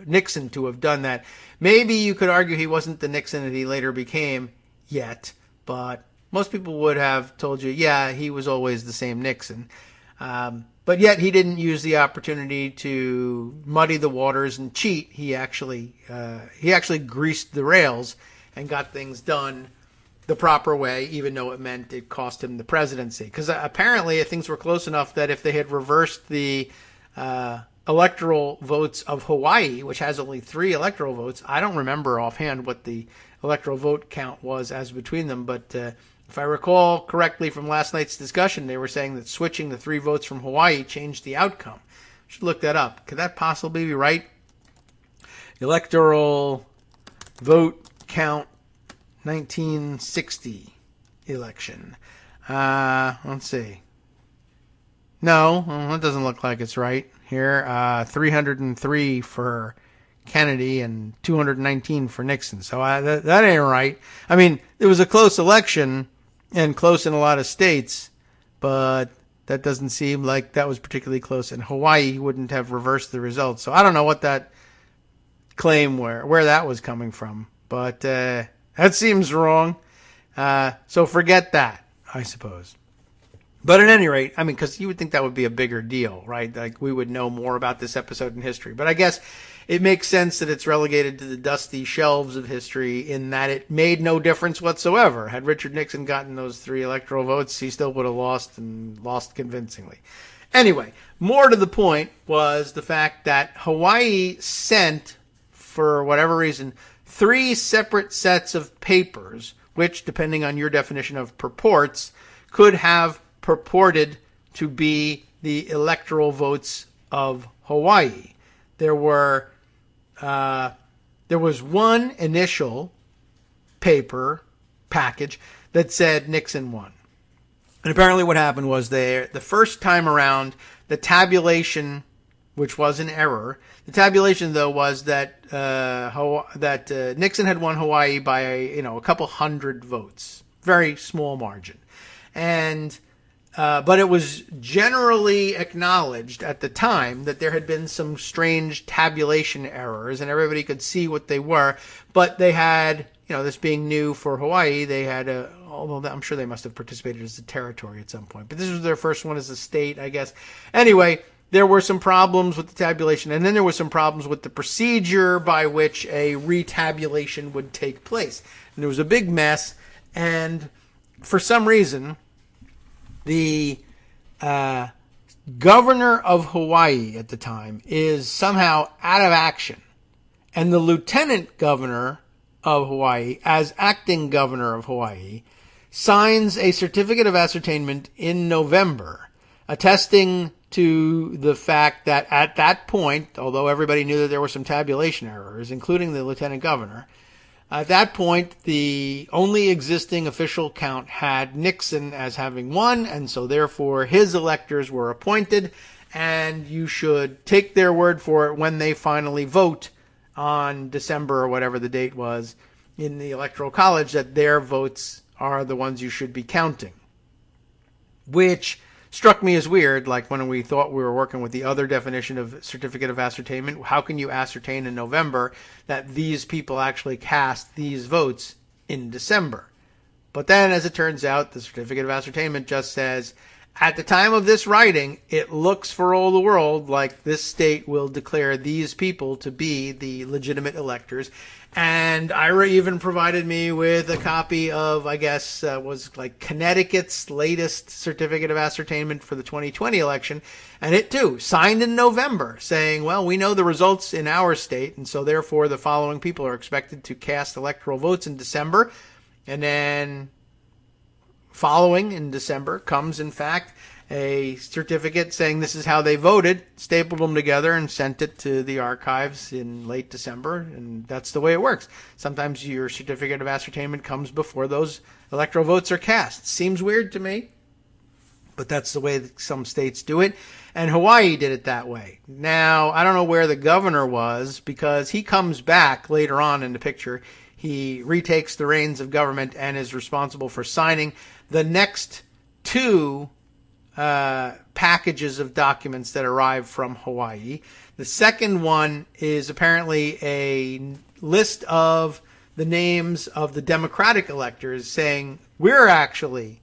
Nixon to have done that. Maybe you could argue he wasn't the Nixon that he later became yet, but most people would have told you, yeah, he was always the same Nixon. But yet he didn't use the opportunity to muddy the waters and cheat. He actually greased the rails and got things done the proper way, even though it meant it cost him the presidency. Because apparently things were close enough that if they had reversed the electoral votes of Hawaii, which has only 3 electoral votes, I don't remember offhand what the electoral vote count was as between them, but if I recall correctly from last night's discussion, they were saying that switching the 3 votes from Hawaii changed the outcome. I should look that up. Could that possibly be right? Electoral vote count 1960 election. Let's see. No, that doesn't look like it's right here. 303 for Kennedy and 219 for Nixon. So that ain't right. I mean, it was a close election and close in a lot of states, but that doesn't seem like that was particularly close. And Hawaii wouldn't have reversed the results. So I don't know what that claim where that was coming from, but that seems wrong. So forget that, I suppose. But at any rate, I mean, because you would think that would be a bigger deal, right? Like we would know more about this episode in history. But I guess it makes sense that it's relegated to the dusty shelves of history in that it made no difference whatsoever. Had Richard Nixon gotten those 3 electoral votes, he still would have lost and lost convincingly. Anyway, more to the point was the fact that Hawaii sent, for whatever reason, 3 separate sets of papers, which, depending on your definition of purports, could have purported to be the electoral votes of Hawaii. There was one initial paper package that said Nixon won. And apparently what happened was the first time around, the tabulation, which was an error, the tabulation, though, was that Nixon had won Hawaii by a couple hundred votes. Very small margin. And but it was generally acknowledged at the time that there had been some strange tabulation errors, and everybody could see what they were. But they had, this being new for Hawaii, they had although I'm sure they must have participated as a territory at some point. But this was their first one as a state, I guess. Anyway, there were some problems with the tabulation, and then there were some problems with the procedure by which a retabulation would take place. And there was a big mess, and for some reason, the governor of Hawaii at the time is somehow out of action. And the lieutenant governor of Hawaii, as acting governor of Hawaii, signs a certificate of ascertainment in November, attesting to the fact that at that point, although everybody knew that there were some tabulation errors, including the lieutenant governor, at that point, the only existing official count had Nixon as having won, and so therefore his electors were appointed, and you should take their word for it when they finally vote on December or whatever the date was in the Electoral College, that their votes are the ones you should be counting. Which struck me as weird, like when we thought we were working with the other definition of certificate of ascertainment. How can you ascertain in November that these people actually cast these votes in December? But then, as it turns out, the certificate of ascertainment just says, at the time of this writing, it looks for all the world like this state will declare these people to be the legitimate electors. And Ira even provided me with a copy of, I guess, was like Connecticut's latest certificate of ascertainment for the 2020 election. And it, too, signed in November saying, well, we know the results in our state, and so therefore the following people are expected to cast electoral votes in December. And then following in December comes, in fact, a certificate saying this is how they voted, stapled them together, and sent it to the archives in late December. And that's the way it works. Sometimes your certificate of ascertainment comes before those electoral votes are cast. Seems weird to me, but that's the way that some states do it. And Hawaii did it that way. Now, I don't know where the governor was, because he comes back later on in the picture. He retakes the reins of government and is responsible for signing the next two packages of documents that arrive from Hawaii. The second one is apparently a list of the names of the Democratic electors, saying we're actually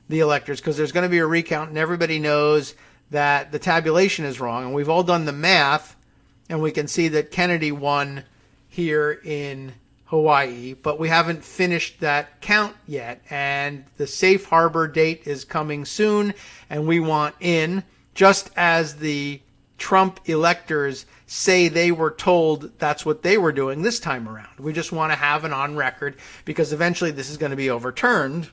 the electors, because there's going to be a recount and everybody knows that the tabulation is wrong. And we've all done the math, and we can see that Kennedy won here in Hawaii, but we haven't finished that count yet, and the safe harbor date is coming soon, and we want in, just as the Trump electors say they were told that's what they were doing this time around. We just want to have it on record, because eventually this is going to be overturned,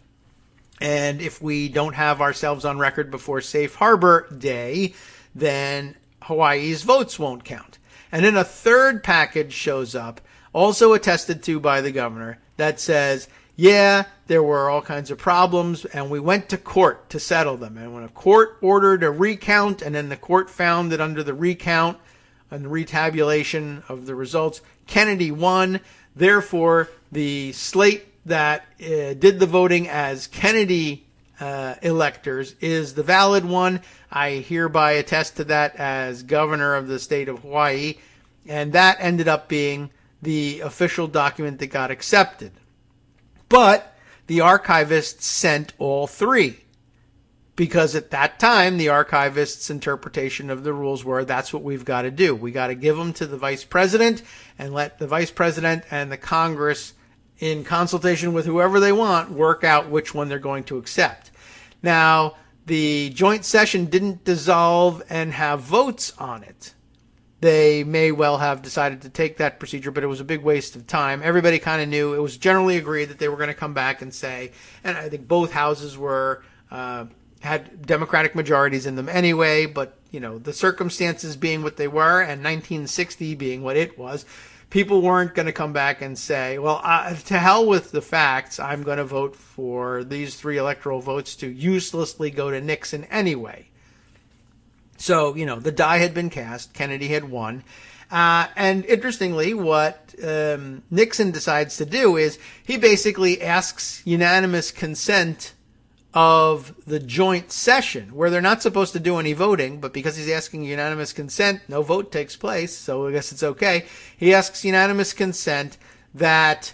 and if we don't have ourselves on record before safe harbor day, then Hawaii's votes won't count. And then a third package shows up, also attested to by the governor, that says, yeah, there were all kinds of problems, and we went to court to settle them. And when a court ordered a recount, and then the court found that under the recount and the retabulation of the results, Kennedy won. Therefore, the slate that did the voting as Kennedy electors is the valid one. I hereby attest to that as governor of the state of Hawaii. And that ended up being the official document that got accepted. But the archivists sent all three, because at that time the archivists' interpretation of the rules were that's what we've got to do. We got to give them to the vice president and let the vice president and the Congress, in consultation with whoever they want, work out which one they're going to accept. Now, the joint session didn't dissolve and have votes on it. They may well have decided to take that procedure, but it was a big waste of time. Everybody kind of knew. It was generally agreed that they were going to come back and say, and I think both houses were had Democratic majorities in them anyway, but you know, the circumstances being what they were and 1960 being what it was, people weren't going to come back and say, well, to hell with the facts, I'm going to vote for these three electoral votes to uselessly go to Nixon anyway. So, you know, the die had been cast. Kennedy had won. And interestingly, what Nixon decides to do is he basically asks unanimous consent of the joint session, where they're not supposed to do any voting, but because he's asking unanimous consent, no vote takes place, so I guess it's okay. He asks unanimous consent that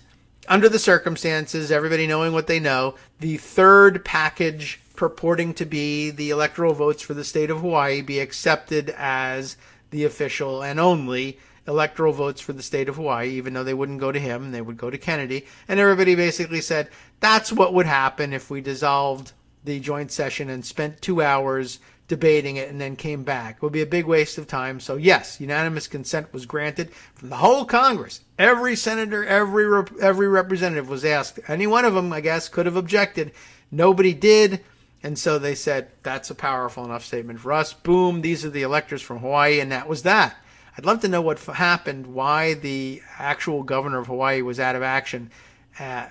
under the circumstances, everybody knowing what they know, the third package purporting to be the electoral votes for the state of Hawaii be accepted as the official and only electoral votes for the state of Hawaii, even though they wouldn't go to him, they would go to Kennedy. And everybody basically said that's what would happen if we dissolved the joint session and spent 2 hours debating it and then came back. It would be a big waste of time. So yes, unanimous consent was granted from the whole Congress. Every senator, every representative was asked. Any one of them, I guess, could have objected. Nobody did. And so they said, that's a powerful enough statement for us. Boom, these are the electors from Hawaii, and that was that. I'd love to know what happened, why the actual governor of Hawaii was out of action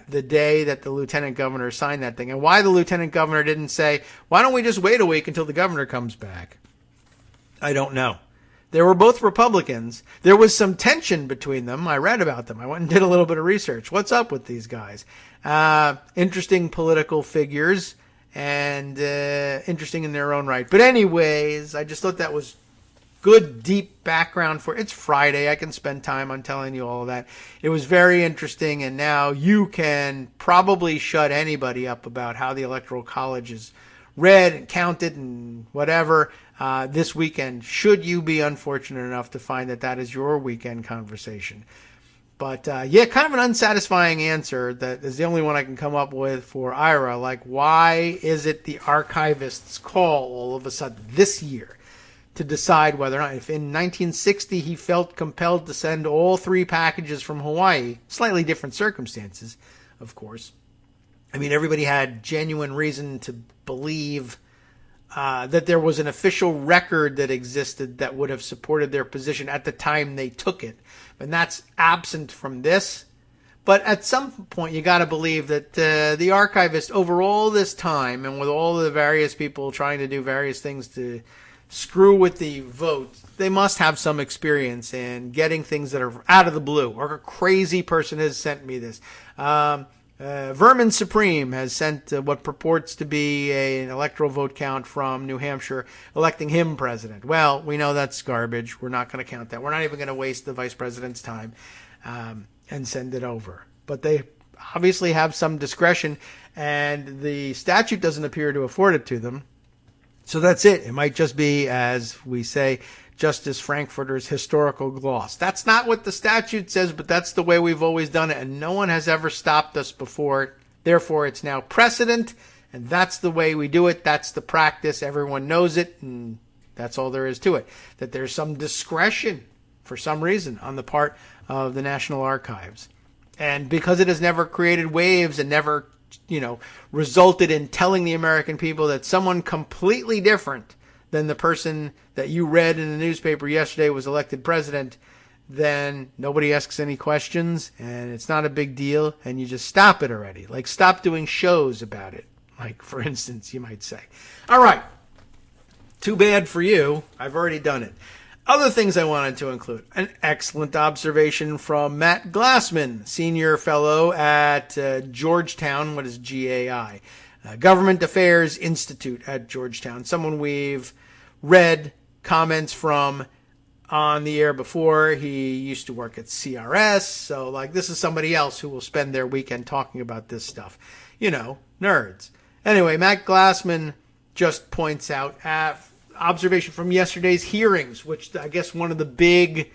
the day that the lieutenant governor signed that thing, and why the lieutenant governor didn't say, why don't we just wait a week until the governor comes back? I don't know. They were both Republicans. There was some tension between them. I read about them. I went and did a little bit of research. What's up with these guys? Interesting political figures. And interesting in their own right. But anyways, I just thought that was good, deep background for it's Friday. I can spend time on telling you all of that. It was very interesting, and now you can probably shut anybody up about how the Electoral College is read and counted and whatever this weekend, should you be unfortunate enough to find that that is your weekend conversation. But, yeah, kind of an unsatisfying answer that is the only one I can come up with for Ira. Like, why is it the archivist's call all of a sudden this year to decide whether or not, if in 1960 he felt compelled to send all three packages from Hawaii, slightly different circumstances, of course. I mean, everybody had genuine reason to believe that there was an official record that existed that would have supported their position at the time they took it. And that's absent from this. But at some point, you got to believe that the archivist, over all this time, and with all the various people trying to do various things to screw with the vote, they must have some experience in getting things that are out of the blue. Or a crazy person has sent me this. Vermin Supreme has sent what purports to be an electoral vote count from New Hampshire, electing him president. Well, we know that's garbage. We're not going to count that. We're not even going to waste the vice president's time and send it over. But they obviously have some discretion, and the statute doesn't appear to afford it to them. So that's it. It might just be, as we say, Justice Frankfurter's historical gloss. That's not what the statute says, but that's the way we've always done it, and no one has ever stopped us before. Therefore, it's now precedent, and that's the way we do it. That's the practice. Everyone knows it, and that's all there is to it. That there's some discretion, for some reason, on the part of the National Archives. And because it has never created waves and never, resulted in telling the American people that someone completely different than the person that you read in the newspaper yesterday was elected president, then nobody asks any questions, and it's not a big deal, and you just stop it already. Like, stop doing shows about it. Like, for instance, you might say. All right. Too bad for you. I've already done it. Other things I wanted to include. An excellent observation from Matt Glassman, senior fellow at Georgetown. What is GAI? Government Affairs Institute at Georgetown. Someone we've read comments from on the air before. He used to work at CRS. So, this is somebody else who will spend their weekend talking about this stuff. Nerds. Anyway, Matt Glassman just points out observation from yesterday's hearings, which I guess one of the big,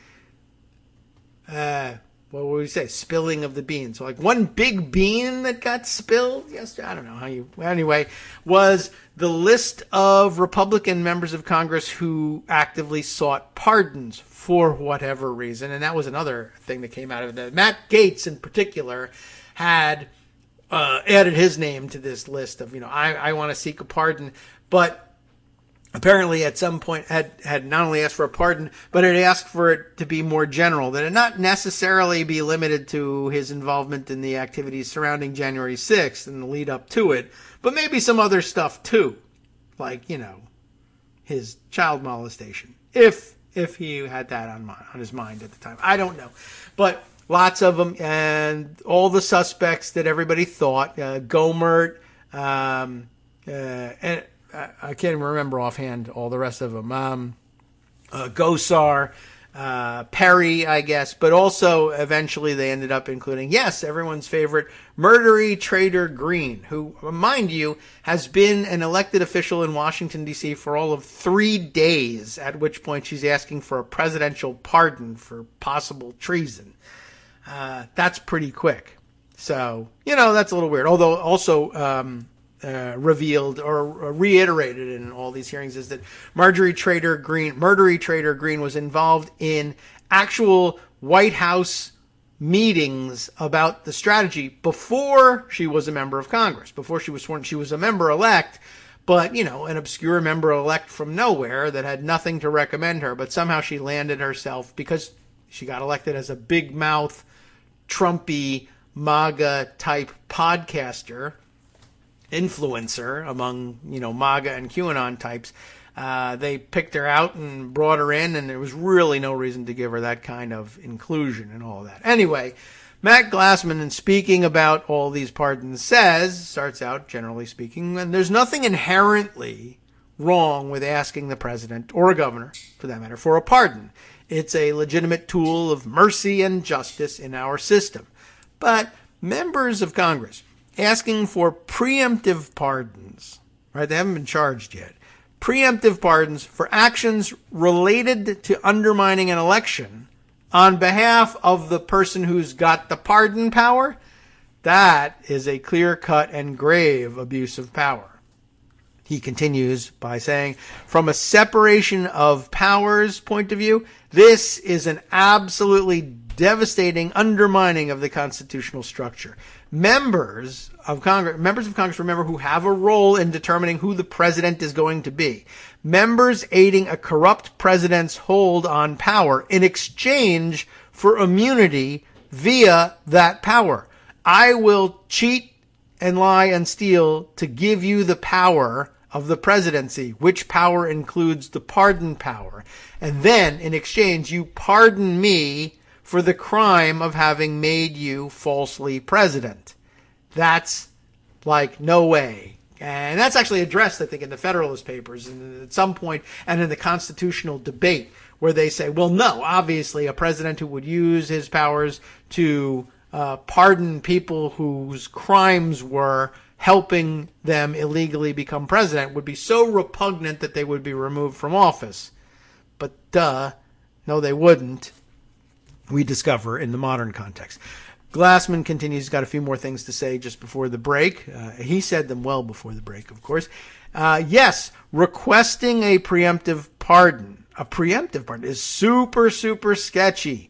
what would we say, spilling of the beans. So one big bean that got spilled yesterday, I don't know how anyway, was the list of Republican members of Congress who actively sought pardons for whatever reason. And that was another thing that came out of it. Matt Gaetz in particular had added his name to this list of, I want to seek a pardon, but apparently at some point had not only asked for a pardon, but had asked for it to be more general, that it not necessarily be limited to his involvement in the activities surrounding January 6th and the lead up to it, but maybe some other stuff too, like, his child molestation, if he had that on his mind at the time. I don't know. But lots of them, and all the suspects that everybody thought, Gomert, and I can't even remember offhand all the rest of them. Gosar, Perry, I guess, but also eventually they ended up including, yes, everyone's favorite, Murdery Trader Green, who, mind you, has been an elected official in Washington, D.C. for all of 3 days, at which point she's asking for a presidential pardon for possible treason. That's pretty quick. So, that's a little weird. Although also revealed or reiterated in all these hearings is that Murdery Trader Green was involved in actual White House meetings about the strategy before she was a member of Congress, before she was sworn. She was a member-elect, but, an obscure member-elect from nowhere that had nothing to recommend her, but somehow she landed herself because she got elected as a big mouth, Trumpy, MAGA-type podcaster, influencer among, MAGA and QAnon types. They picked her out and brought her in, and there was really no reason to give her that kind of inclusion and all that. Anyway, Matt Glassman, in speaking about all these pardons, starts out, generally speaking, and there's nothing inherently wrong with asking the president, or a governor, for that matter, for a pardon. It's a legitimate tool of mercy and justice in our system. But members of Congress asking for preemptive pardons, right? They haven't been charged yet. Preemptive pardons for actions related to undermining an election on behalf of the person who's got the pardon power, that is a clear-cut and grave abuse of power. He continues by saying, from a separation of powers point of view, this is an absolutely devastating undermining of the constitutional structure. Members of Congress, remember, who have a role in determining who the president is going to be. Members aiding a corrupt president's hold on power in exchange for immunity via that power. I will cheat and lie and steal to give you the power of the presidency, which power includes the pardon power. And then, in exchange, you pardon me for the crime of having made you falsely president. That's like, no way. And that's actually addressed, I think, in the Federalist Papers at some point, and in the constitutional debate, where they say, well, no, obviously a president who would use his powers to pardon people whose crimes were helping them illegally become president would be so repugnant that they would be removed from office. But no, they wouldn't, we discover in the modern context. Glassman continues, got a few more things to say just before the break. He said them well before the break, of course. Yes, requesting a preemptive pardon. A preemptive pardon is super, super sketchy.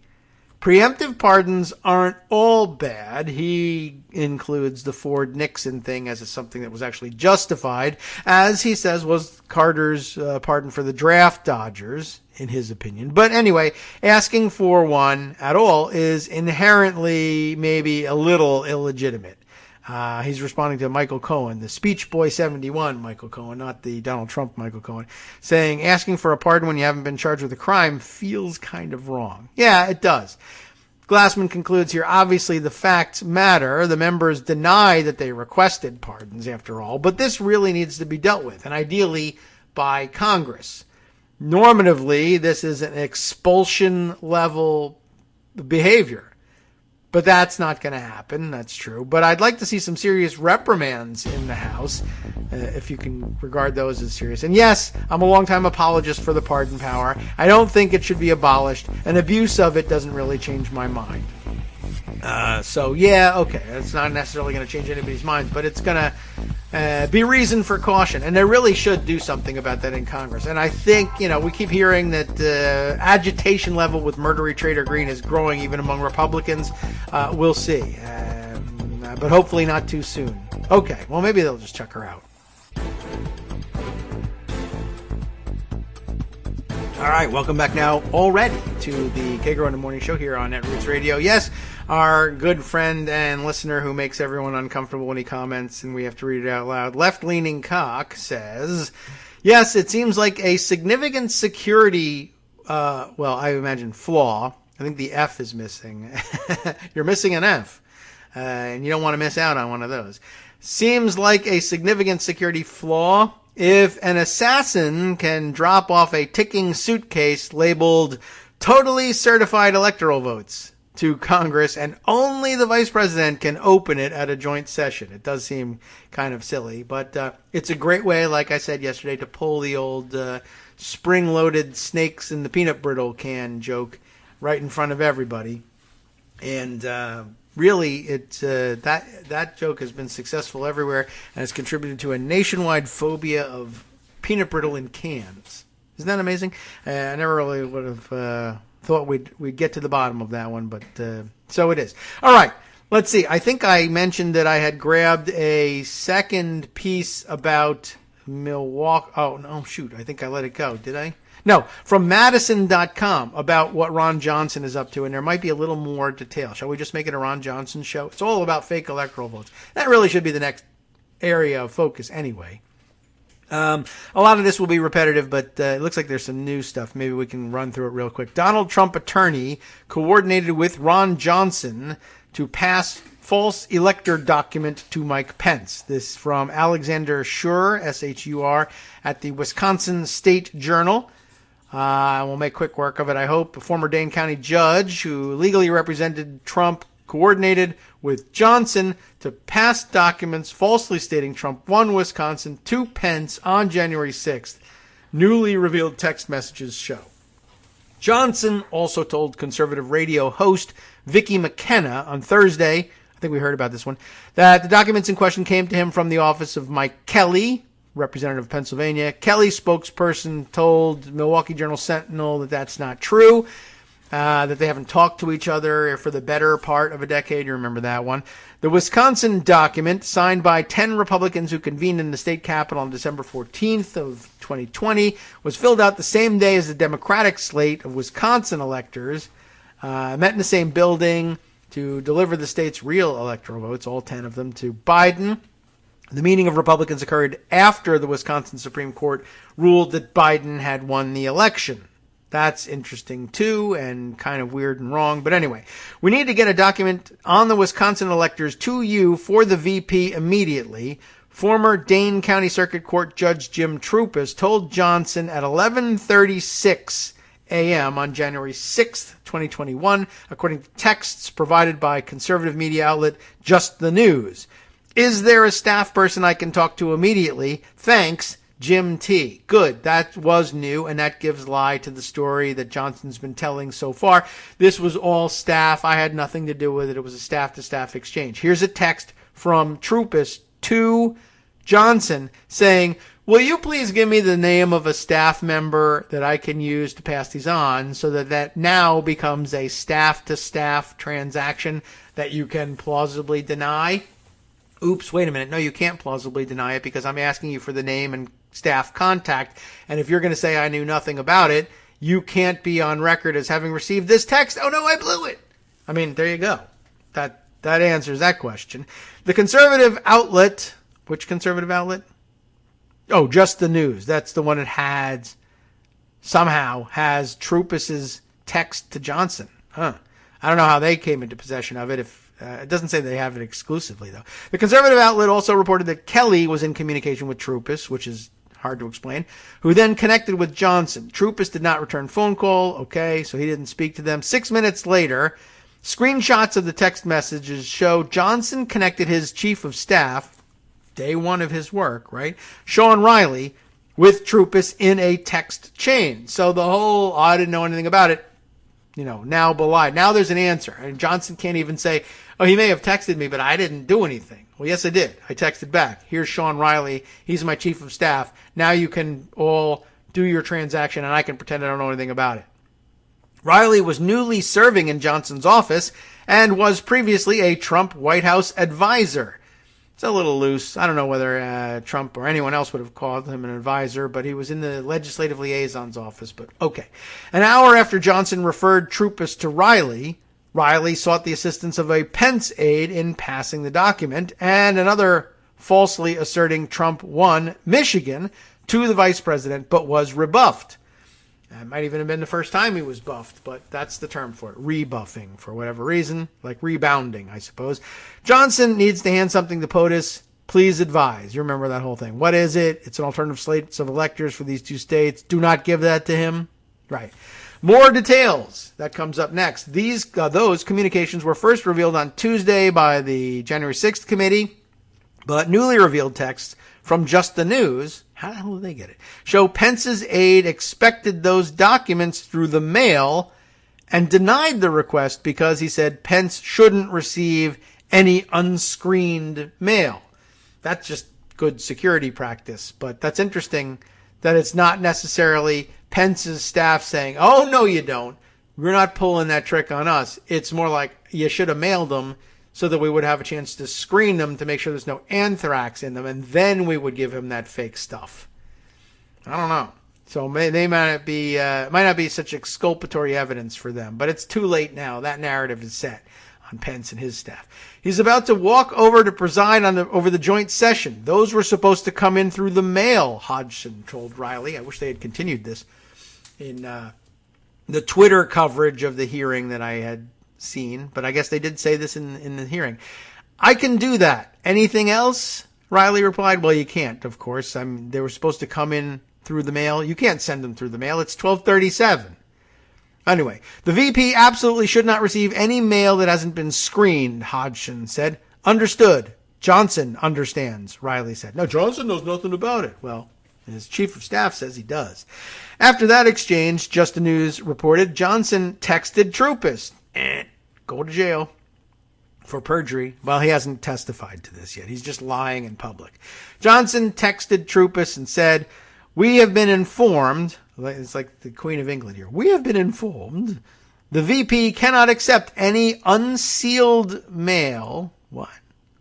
Preemptive pardons aren't all bad. He includes the Ford-Nixon thing as something that was actually justified, as he says was Carter's pardon for the draft dodgers, in his opinion. But anyway, asking for one at all is inherently maybe a little illegitimate. He's responding to Michael Cohen, the Speech Boy 71 Michael Cohen, not the Donald Trump Michael Cohen, saying asking for a pardon when you haven't been charged with a crime feels kind of wrong. Yeah, it does. Glassman concludes here, obviously the facts matter. The members deny that they requested pardons, after all, but this really needs to be dealt with, and ideally by Congress. Normatively, this is an expulsion level behavior. But that's not going to happen. That's true. But I'd like to see some serious reprimands in the House, if you can regard those as serious. And yes, I'm a longtime apologist for the pardon power. I don't think it should be abolished. An abuse of it doesn't really change my mind. So yeah, okay, it's not necessarily going to change anybody's minds, but it's going to be reason for caution. And they really should do something about that in Congress. And I think, we keep hearing that agitation level with murdery Trader Green is growing even among Republicans. We'll see. But hopefully not too soon. Okay, well, maybe they'll just chuck her out. All right, welcome back now already to the Kagro in the Morning Show here on Netroots Radio. Yes, our good friend and listener who makes everyone uncomfortable when he comments and we have to read it out loud, Left-Leaning Cock, says, yes, it seems like a significant security, I imagine flaw. I think the F is missing. You're missing an F, and you don't want to miss out on one of those. Seems like a significant security flaw if an assassin can drop off a ticking suitcase labeled totally certified electoral votes to Congress and only the vice president can open it at a joint session. It does seem kind of silly, but it's a great way, like I said yesterday, to pull the old spring-loaded snakes in the peanut brittle can joke right in front of everybody. And really, it's that joke has been successful everywhere and has contributed to a nationwide phobia of peanut brittle in cans. Isn't that amazing? I never really would have thought we'd get to the bottom of that one, but so it is. All right, let's see. I think I mentioned that I had grabbed a second piece about Milwaukee. Oh, no, shoot. I think I let it go. Did I? No, from Madison.com about what Ron Johnson is up to, and there might be a little more detail. Shall we just make it a Ron Johnson show? It's all about fake electoral votes. That really should be the next area of focus anyway. A lot of this will be repetitive, but it looks like there's some new stuff. Maybe we can run through it real quick. Donald Trump attorney coordinated with Ron Johnson to pass false elector document to Mike Pence. This from Alexander Schur, S-H-U-R, at the Wisconsin State Journal. We'll make quick work of it, I hope. A former Dane County judge who legally represented Trump coordinated with Johnson to pass documents falsely stating Trump won Wisconsin to Pence on January 6th. Newly revealed text messages show. Johnson also told conservative radio host Vicki McKenna on Thursday, I think we heard about this one, that the documents in question came to him from the office of Mike Kelly, representative of Pennsylvania. Kelly's spokesperson told Milwaukee Journal Sentinel that that's not true. that they haven't talked to each other for the better part of a decade. You remember that one. The Wisconsin document, signed by 10 Republicans who convened in the state capitol on December 14th of 2020, was filled out the same day as the Democratic slate of Wisconsin electors met in the same building to deliver the state's real electoral votes, all 10 of them, to Biden. The meeting of Republicans occurred after the Wisconsin Supreme Court ruled that Biden had won the election. That's interesting, too, and kind of weird and wrong. But anyway, we need to get a document on the Wisconsin electors to you for the VP immediately. Former Dane County Circuit Court Judge Jim Trupis told Johnson at 11:36 a.m. on January 6th, 2021, according to texts provided by conservative media outlet Just the News. Is there a staff person I can talk to immediately? Thanks, Jim T. Good. That was new, and that gives lie to the story that Johnson's been telling so far. This was all staff. I had nothing to do with it. It was a staff-to-staff exchange. Here's a text from Trupis to Johnson saying, will you please give me the name of a staff member that I can use to pass these on so that that now becomes a staff-to-staff transaction that you can plausibly deny? Oops, wait a minute. No, you can't plausibly deny it because I'm asking you for the name and staff contact. And if you're going to say I knew nothing about it, you can't be on record as having received this text. Oh, no, I blew it. I mean, there you go. That answers that question. The conservative outlet, which conservative outlet? Oh, Just the News. That's the one that somehow has Trupis's text to Johnson. I don't know how they came into possession of it. It doesn't say they have it exclusively, though. The conservative outlet also reported that Kelly was in communication with Trupis, which is hard to explain, who then connected with Johnson. Trupis did not return phone call. Okay, so he didn't speak to them. 6 minutes later, screenshots of the text messages show Johnson connected his chief of staff, day one of his work, right, Sean Riley, with Trupis in a text chain. So the whole, I didn't know anything about it, now belied. Now there's an answer. And Johnson can't even say, oh, he may have texted me, but I didn't do anything. Well, yes, I did. I texted back. Here's Sean Riley. He's my chief of staff. Now you can all do your transaction, and I can pretend I don't know anything about it. Riley was newly serving in Johnson's office and was previously a Trump White House advisor. It's a little loose. I don't know whether Trump or anyone else would have called him an advisor, but he was in the legislative liaison's office. But okay. An hour after Johnson referred Trupis to Riley, Riley sought the assistance of a Pence aide in passing the document and another falsely asserting Trump won Michigan to the vice president, but was rebuffed. It might even have been the first time he was buffed, but that's the term for it, rebuffing, for whatever reason, like rebounding, I suppose. Johnson needs to hand something to POTUS. Please advise. You remember that whole thing. What is it? It's an alternative slate of electors for these two states. Do not give that to him. Right. More details. That comes up next. Those communications were first revealed on Tuesday by the January 6th committee, but newly revealed texts from Just the News, how the hell did they get it, show Pence's aide expected those documents through the mail and denied the request because he said Pence shouldn't receive any unscreened mail. That's just good security practice, but that's interesting that it's not necessarily Pence's staff saying, oh, no, you don't. We're not pulling that trick on us. It's more like you should have mailed them so that we would have a chance to screen them to make sure there's no anthrax in them, and then we would give him that fake stuff. I don't know. So they might not be such exculpatory evidence for them, but it's too late now. That narrative is set on Pence and his staff. He's about to walk over to preside over the joint session. Those were supposed to come in through the mail, Hodgson told Riley. I wish they had continued this in the Twitter coverage of the hearing that I had seen, but I guess they did say this in the hearing. I can do that. Anything else? Riley replied, well, you can't, of course. They were supposed to come in through the mail. You can't send them through the mail. It's 12:37. Anyway, the VP absolutely should not receive any mail that hasn't been screened, Hodgson said. Understood. Johnson understands, Riley said. No, Johnson knows nothing about it. Well, his chief of staff says he does. After that exchange, Just the News reported, Johnson texted Trupis. Go to jail for perjury. Well, he hasn't testified to this yet. He's just lying in public. Johnson texted Trupis and said, we have been informed, it's like the Queen of England here, we have been informed The VP cannot accept any unsealed mail. What?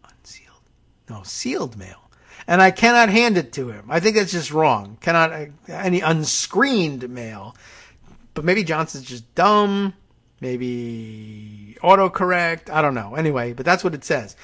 Unsealed? No, sealed mail. And I cannot hand it to him. I think that's just wrong. Cannot any unscreened mail. But maybe Johnson's just dumb. Maybe autocorrect. I don't know. Anyway, but that's what it says.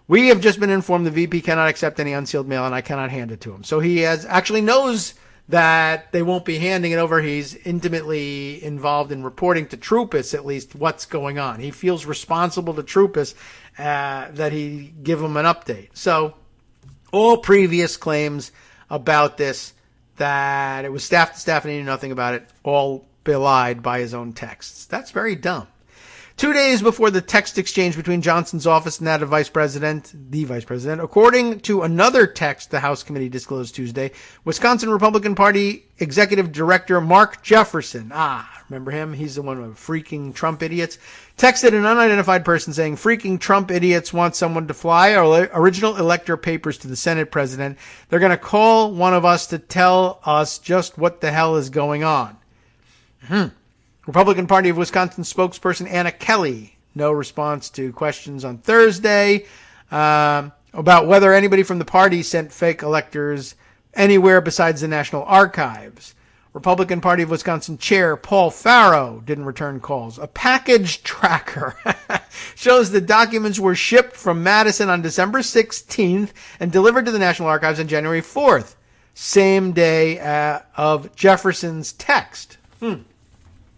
We have just been informed the VP cannot accept any unsealed mail, and I cannot hand it to him. So he actually knows that they won't be handing it over. He's intimately involved in reporting to Troopus, at least, what's going on. He feels responsible to Troopus that he give him an update. So all previous claims about this, that it was staff to staff and he knew nothing about it, all belied by his own texts. That's very dumb. 2 days before the text exchange between Johnson's office and that of the vice president, according to another text the House committee disclosed Tuesday, Wisconsin Republican Party Executive Director Mark Jefferson, remember him? He's the one with freaking Trump idiots, texted an unidentified person saying, freaking Trump idiots want someone to fly our original elector papers to the Senate president. They're going to call one of us to tell us just what the hell is going on. Republican Party of Wisconsin spokesperson Anna Kelly, no response to questions on Thursday about whether anybody from the party sent fake electors anywhere besides the National Archives. Republican Party of Wisconsin Chair Paul Farrow didn't return calls. A package tracker shows the documents were shipped from Madison on December 16th and delivered to the National Archives on January 4th, same day of Jefferson's text.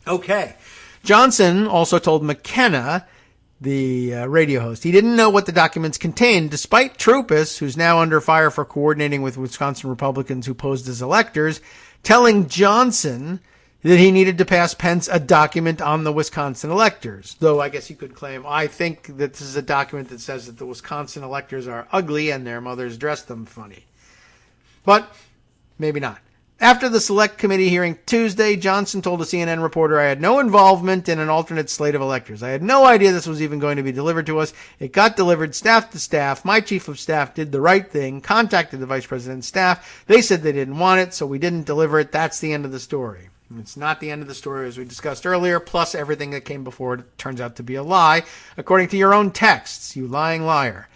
Okay. Johnson also told McKenna, the radio host, he didn't know what the documents contained, despite Troopus, who's now under fire for coordinating with Wisconsin Republicans who posed as electors, telling Johnson that he needed to pass Pence a document on the Wisconsin electors. Though I guess he could claim, I think that this is a document that says that the Wisconsin electors are ugly and their mothers dress them funny. But maybe not. After the select committee hearing Tuesday, Johnson told a CNN reporter, I had no involvement in an alternate slate of electors. I had no idea this was even going to be delivered to us. It got delivered staff to staff. My chief of staff did the right thing, contacted the vice president's staff. They said they didn't want it, so we didn't deliver it. That's the end of the story. It's not the end of the story, as we discussed earlier, plus everything that came before it turns out to be a lie, according to your own texts, you lying liar.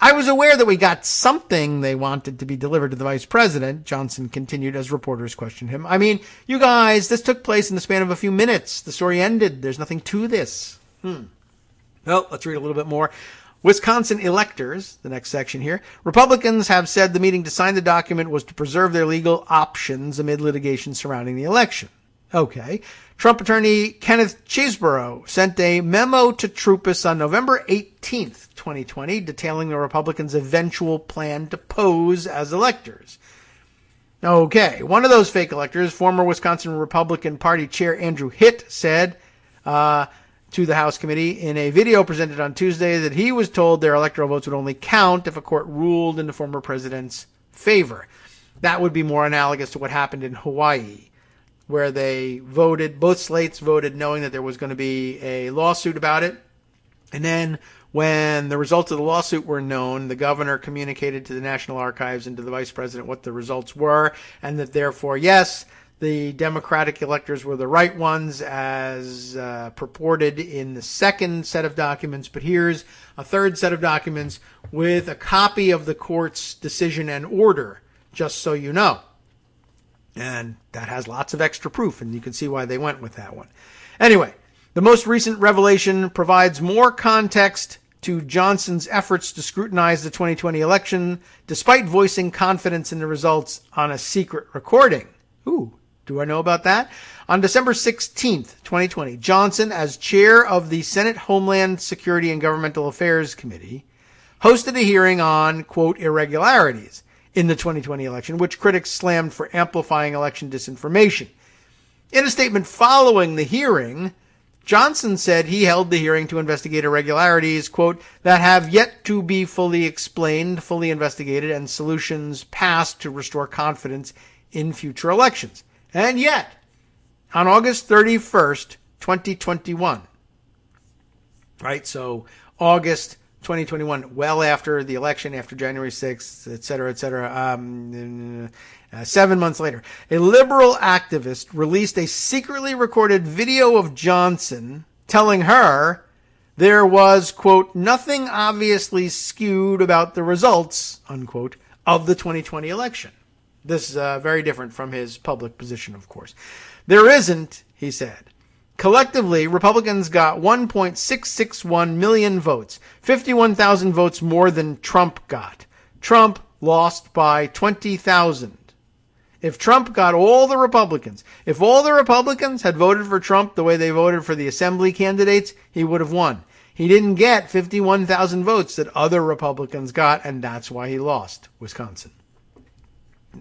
I was aware that we got something they wanted to be delivered to the vice president, Johnson continued as reporters questioned him. I mean, you guys, this took place in the span of a few minutes. The story ended. There's nothing to this. Well, let's read a little bit more. Wisconsin electors, the next section here. Republicans have said the meeting to sign the document was to preserve their legal options amid litigation surrounding the election. Okay. Trump attorney Kenneth Chesebro sent a memo to Troopus on November 18th, 2020, detailing the Republicans' eventual plan to pose as electors. Okay. One of those fake electors, former Wisconsin Republican Party Chair Andrew Hitt, said to the House committee in a video presented on Tuesday that he was told their electoral votes would only count if a court ruled in the former president's favor. That would be more analogous to what happened in Hawaii, where they voted, both slates voted knowing that there was going to be a lawsuit about it. And then when the results of the lawsuit were known, the governor communicated to the National Archives and to the vice president what the results were, and that therefore, yes, the Democratic electors were the right ones as purported in the second set of documents. But here's a third set of documents with a copy of the court's decision and order, just so you know. And that has lots of extra proof, and you can see why they went with that one. Anyway, the most recent revelation provides more context to Johnson's efforts to scrutinize the 2020 election, despite voicing confidence in the results on a secret recording. Ooh, do I know about that? On December 16th, 2020, Johnson, as chair of the Senate Homeland Security and Governmental Affairs Committee, hosted a hearing on, quote, irregularities in the 2020 election, which critics slammed for amplifying election disinformation. In a statement following the hearing, Johnson said he held the hearing to investigate irregularities, quote, that have yet to be fully explained, fully investigated, and solutions passed to restore confidence in future elections. And yet, on August 31st, 2021, right, so August 2021, well after the election, after January 6th, et cetera, 7 months later, a liberal activist released a secretly recorded video of Johnson telling her there was, quote, nothing obviously skewed about the results, unquote, of the 2020 election. This is very different from his public position, of course. There isn't, he said. Collectively, Republicans got 1.661 million votes, 51,000 votes more than Trump got. Trump lost by 20,000. If Trump got all the Republicans, if all the Republicans had voted for Trump the way they voted for the assembly candidates, he would have won. He didn't get 51,000 votes that other Republicans got, and that's why he lost Wisconsin.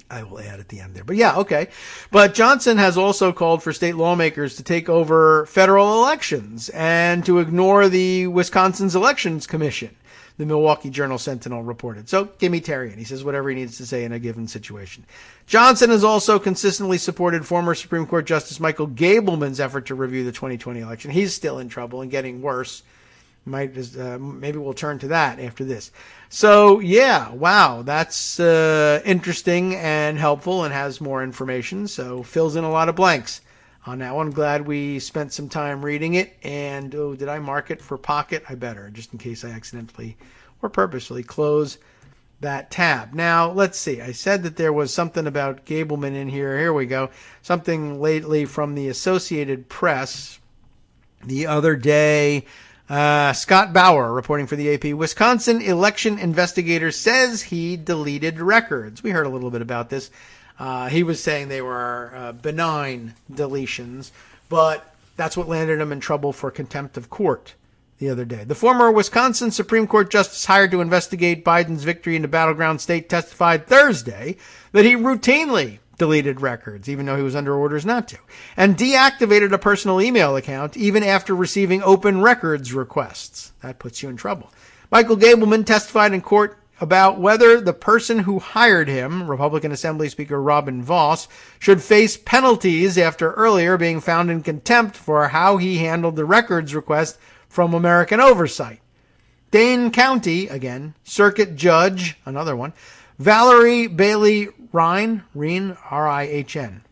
I will add at the end there. But yeah, okay. But Johnson has also called for state lawmakers to take over federal elections and to ignore the Wisconsin's Elections Commission, the Milwaukee Journal-Sentinel reported. So give me Terry, and he says whatever he needs to say in a given situation. Johnson has also consistently supported former Supreme Court Justice Michael Gableman's effort to review the 2020 election. He's still in trouble and getting worse. Maybe we'll turn to that after this. So yeah, wow, that's interesting and helpful and has more information. So fills in a lot of blanks on that one. Glad we spent some time reading it. And did I mark it for Pocket? I better, just in case I accidentally or purposefully close that tab. Now let's see. I said that there was something about Gableman in here. Here we go. Something lately from the Associated Press the other day. Scott Bauer reporting for the AP. Wisconsin election investigator says he deleted records. We heard a little bit about this. He was saying they were benign deletions, but that's what landed him in trouble for contempt of court the other day. The former Wisconsin Supreme Court justice hired to investigate Biden's victory in the battleground state testified Thursday that he routinely deleted records, even though he was under orders not to, and deactivated a personal email account even after receiving open records requests. That puts you in trouble. Michael Gableman testified in court about whether the person who hired him, Republican Assembly Speaker Robin Vos, should face penalties after earlier being found in contempt for how he handled the records request from American Oversight. Dane County, again, Circuit Judge, another one, Valerie Bailey Rihn, R-I-H-N,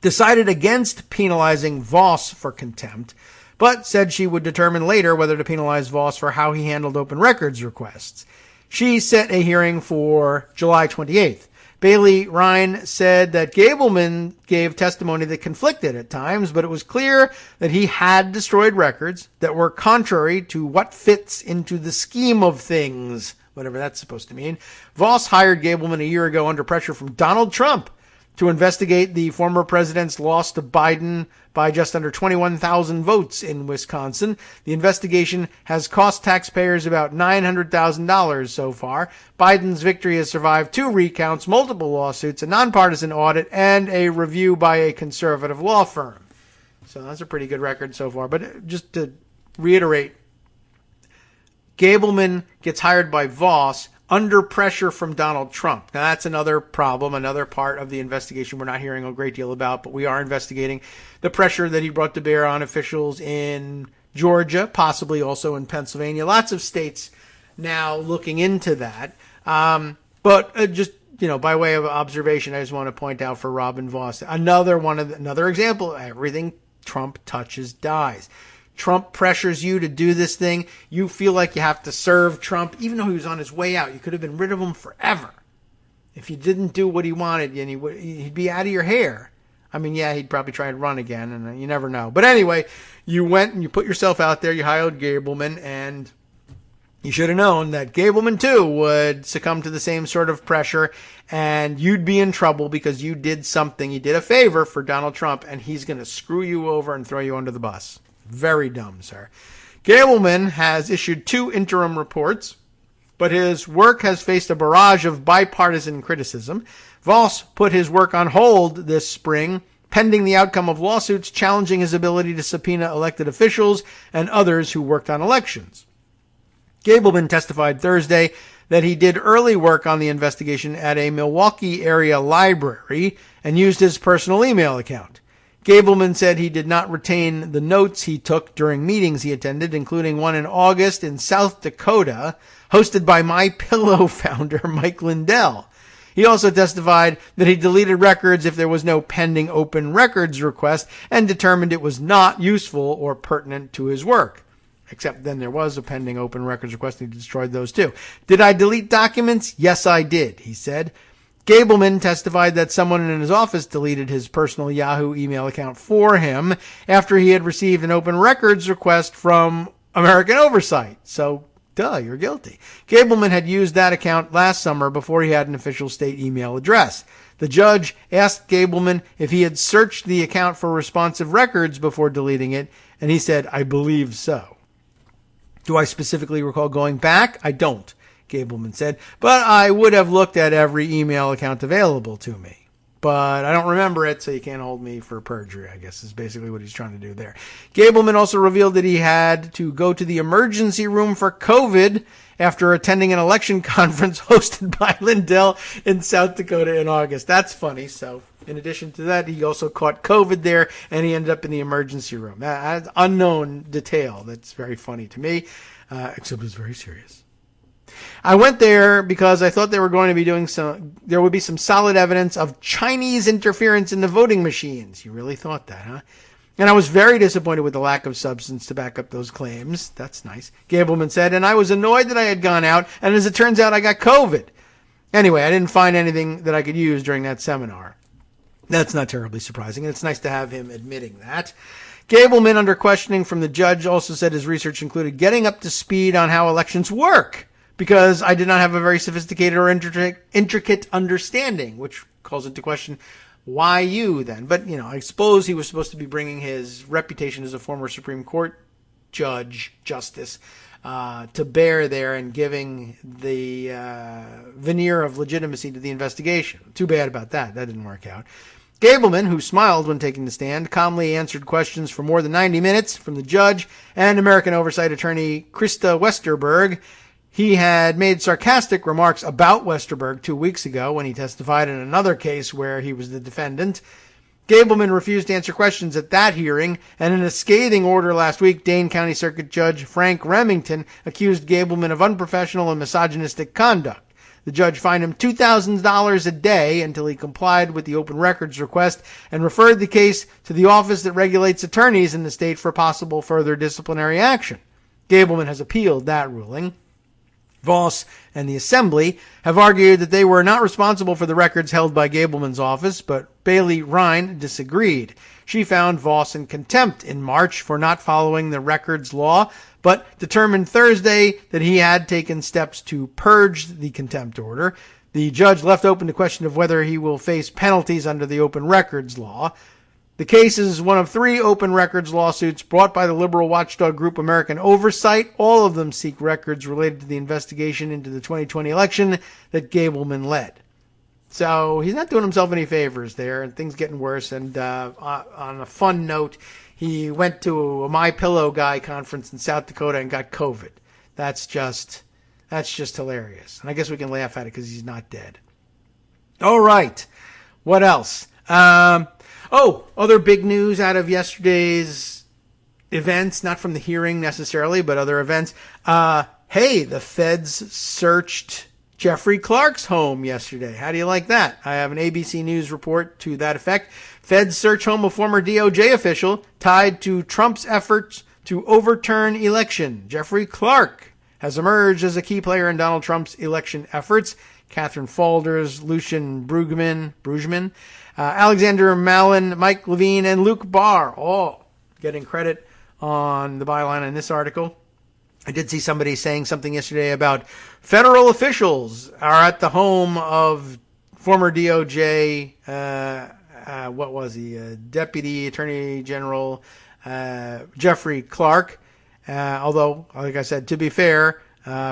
decided against penalizing Vos for contempt, but said she would determine later whether to penalize Vos for how he handled open records requests. She set a hearing for July 28th. Bailey Rihn said that Gableman gave testimony that conflicted at times, but it was clear that he had destroyed records that were contrary to what fits into the scheme of things, whatever that's supposed to mean. Vos hired Gableman a year ago under pressure from Donald Trump to investigate the former president's loss to Biden by just under 21,000 votes in Wisconsin. The investigation has cost taxpayers about $900,000 so far. Biden's victory has survived 2 recounts, multiple lawsuits, a nonpartisan audit, and a review by a conservative law firm. So that's a pretty good record so far. But just to reiterate, Gableman gets hired by Vos under pressure from Donald Trump. Now, that's another problem, another part of the investigation we're not hearing a great deal about, but we are investigating the pressure that he brought to bear on officials in Georgia, possibly also in Pennsylvania. Lots of states now looking into that. But just, by way of observation, I just want to point out for Robin Vos, another example, everything Trump touches dies. Trump pressures you to do this thing. You feel like you have to serve Trump, even though he was on his way out. You could have been rid of him forever. If you didn't do what he wanted, and he'd be out of your hair. I mean, yeah, he'd probably try and run again, and you never know. But anyway, you went and you put yourself out there. You hired Gableman, and you should have known that Gableman, too, would succumb to the same sort of pressure, and you'd be in trouble because you did something. You did a favor for Donald Trump, and he's going to screw you over and throw you under the bus. Very dumb, sir. Gableman has issued 2 interim reports, but his work has faced a barrage of bipartisan criticism. Vos put his work on hold this spring, pending the outcome of lawsuits challenging his ability to subpoena elected officials and others who worked on elections. Gableman testified Thursday that he did early work on the investigation at a Milwaukee area library and used his personal email account. Gableman said he did not retain the notes he took during meetings he attended, including one in August in South Dakota, hosted by MyPillow founder Mike Lindell. He also testified that he deleted records if there was no pending open records request and determined it was not useful or pertinent to his work. Except then there was a pending open records request and he destroyed those too. Did I delete documents? Yes, I did, he said. Gableman testified that someone in his office deleted his personal Yahoo email account for him after he had received an open records request from American Oversight. So, you're guilty. Gableman had used that account last summer before he had an official state email address. The judge asked Gableman if he had searched the account for responsive records before deleting it, and he said, I believe so. Do I specifically recall going back? I don't, Gableman said, but I would have looked at every email account available to me. But I don't remember it, so you can't hold me for perjury, I guess is basically what he's trying to do there. Gableman also revealed that he had to go to the emergency room for COVID after attending an election conference hosted by Lindell in South Dakota in August. That's funny. So in addition to that, he also caught COVID there, and he ended up in the emergency room. That's unknown detail. That's very funny to me, except it's very serious. I went there because I thought they were going to be there would be some solid evidence of Chinese interference in the voting machines. You really thought that, huh? And I was very disappointed with the lack of substance to back up those claims. That's nice, Gableman said, and I was annoyed that I had gone out, and as it turns out, I got COVID. Anyway, I didn't find anything that I could use during that seminar. That's not terribly surprising, and it's nice to have him admitting that. Gableman, under questioning from the judge, also said his research included getting up to speed on how elections work, because I did not have a very sophisticated or intricate understanding, which calls into question, why you then? But, I suppose he was supposed to be bringing his reputation as a former Supreme Court justice, to bear there and giving the veneer of legitimacy to the investigation. Too bad about that. That didn't work out. Gableman, who smiled when taking the stand, calmly answered questions for more than 90 minutes from the judge and American Oversight attorney Krista Westerberg. He had made sarcastic remarks about Westerberg 2 weeks ago when he testified in another case where he was the defendant. Gableman refused to answer questions at that hearing, and in a scathing order last week, Dane County Circuit Judge Frank Remington accused Gableman of unprofessional and misogynistic conduct. The judge fined him $2,000 a day until he complied with the open records request and referred the case to the office that regulates attorneys in the state for possible further disciplinary action. Gableman has appealed that ruling. Voss and the Assembly have argued that they were not responsible for the records held by Gableman's office, but Bailey Rhine disagreed. She found Voss in contempt in March for not following the records law, but determined Thursday that he had taken steps to purge the contempt order. The judge left open the question of whether he will face penalties under the open records law. The case is one of 3 open records lawsuits brought by the liberal watchdog group American Oversight. All of them seek records related to the investigation into the 2020 election that Gableman led. So he's not doing himself any favors there, and things getting worse. And on a fun note, he went to a My Pillow guy conference in South Dakota and got COVID. That's just hilarious. And I guess we can laugh at it because he's not dead. All right. What else? Other big news out of yesterday's events, not from the hearing necessarily, but other events. The feds searched Jeffrey Clark's home yesterday. How do you like that? I have an ABC News report to that effect. Feds search home of former DOJ official tied to Trump's efforts to overturn election. Jeffrey Clark has emerged as a key player in Donald Trump's election efforts. Catherine Falders, Lucian Bruggeman, Alexander Malin, Mike Levine, and Luke Barr, all getting credit on the byline in this article. I did see somebody saying something yesterday about federal officials are at the home of former DOJ, Deputy Attorney General Jeffrey Clark. Although, like I said, to be fair,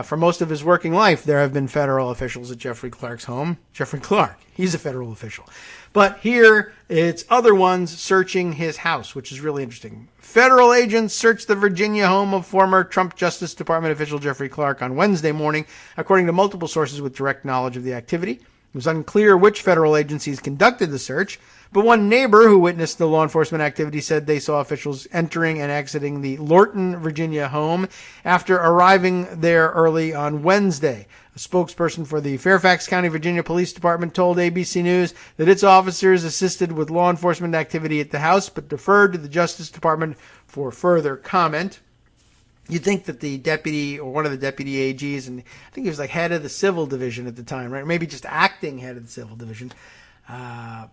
for most of his working life, there have been federal officials at Jeffrey Clark's home. Jeffrey Clark, he's a federal official. But here, it's other ones searching his house, which is really interesting. Federal agents searched the Virginia home of former Trump Justice Department official Jeffrey Clark on Wednesday morning, according to multiple sources with direct knowledge of the activity. It was unclear which federal agencies conducted the search, but one neighbor who witnessed the law enforcement activity said they saw officials entering and exiting the Lorton, Virginia home after arriving there early on Wednesday. A spokesperson for the Fairfax County, Virginia Police Department told ABC News that its officers assisted with law enforcement activity at the house, but deferred to the Justice Department for further comment. You'd think that the deputy or one of the deputy AGs, and I think he was like head of the civil division at the time, right? Maybe just acting head of the civil division.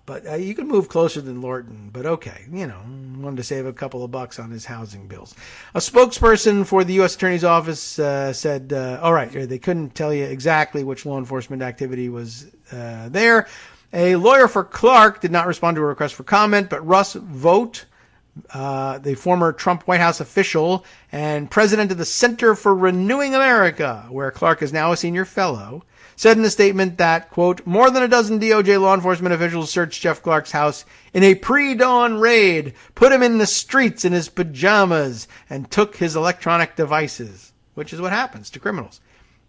But you could move closer than Lorton. But okay, wanted to save a couple of bucks on his housing bills. A spokesperson for the U.S. Attorney's Office said, all right, they couldn't tell you exactly which law enforcement activity was there. A lawyer for Clark did not respond to a request for comment, but Russ Vought, the former Trump White House official and president of the Center for Renewing America, where Clark is now a senior fellow, said in a statement that, quote, more than a dozen DOJ law enforcement officials searched Jeff Clark's house in a pre-dawn raid, put him in the streets in his pajamas, and took his electronic devices, which is what happens to criminals.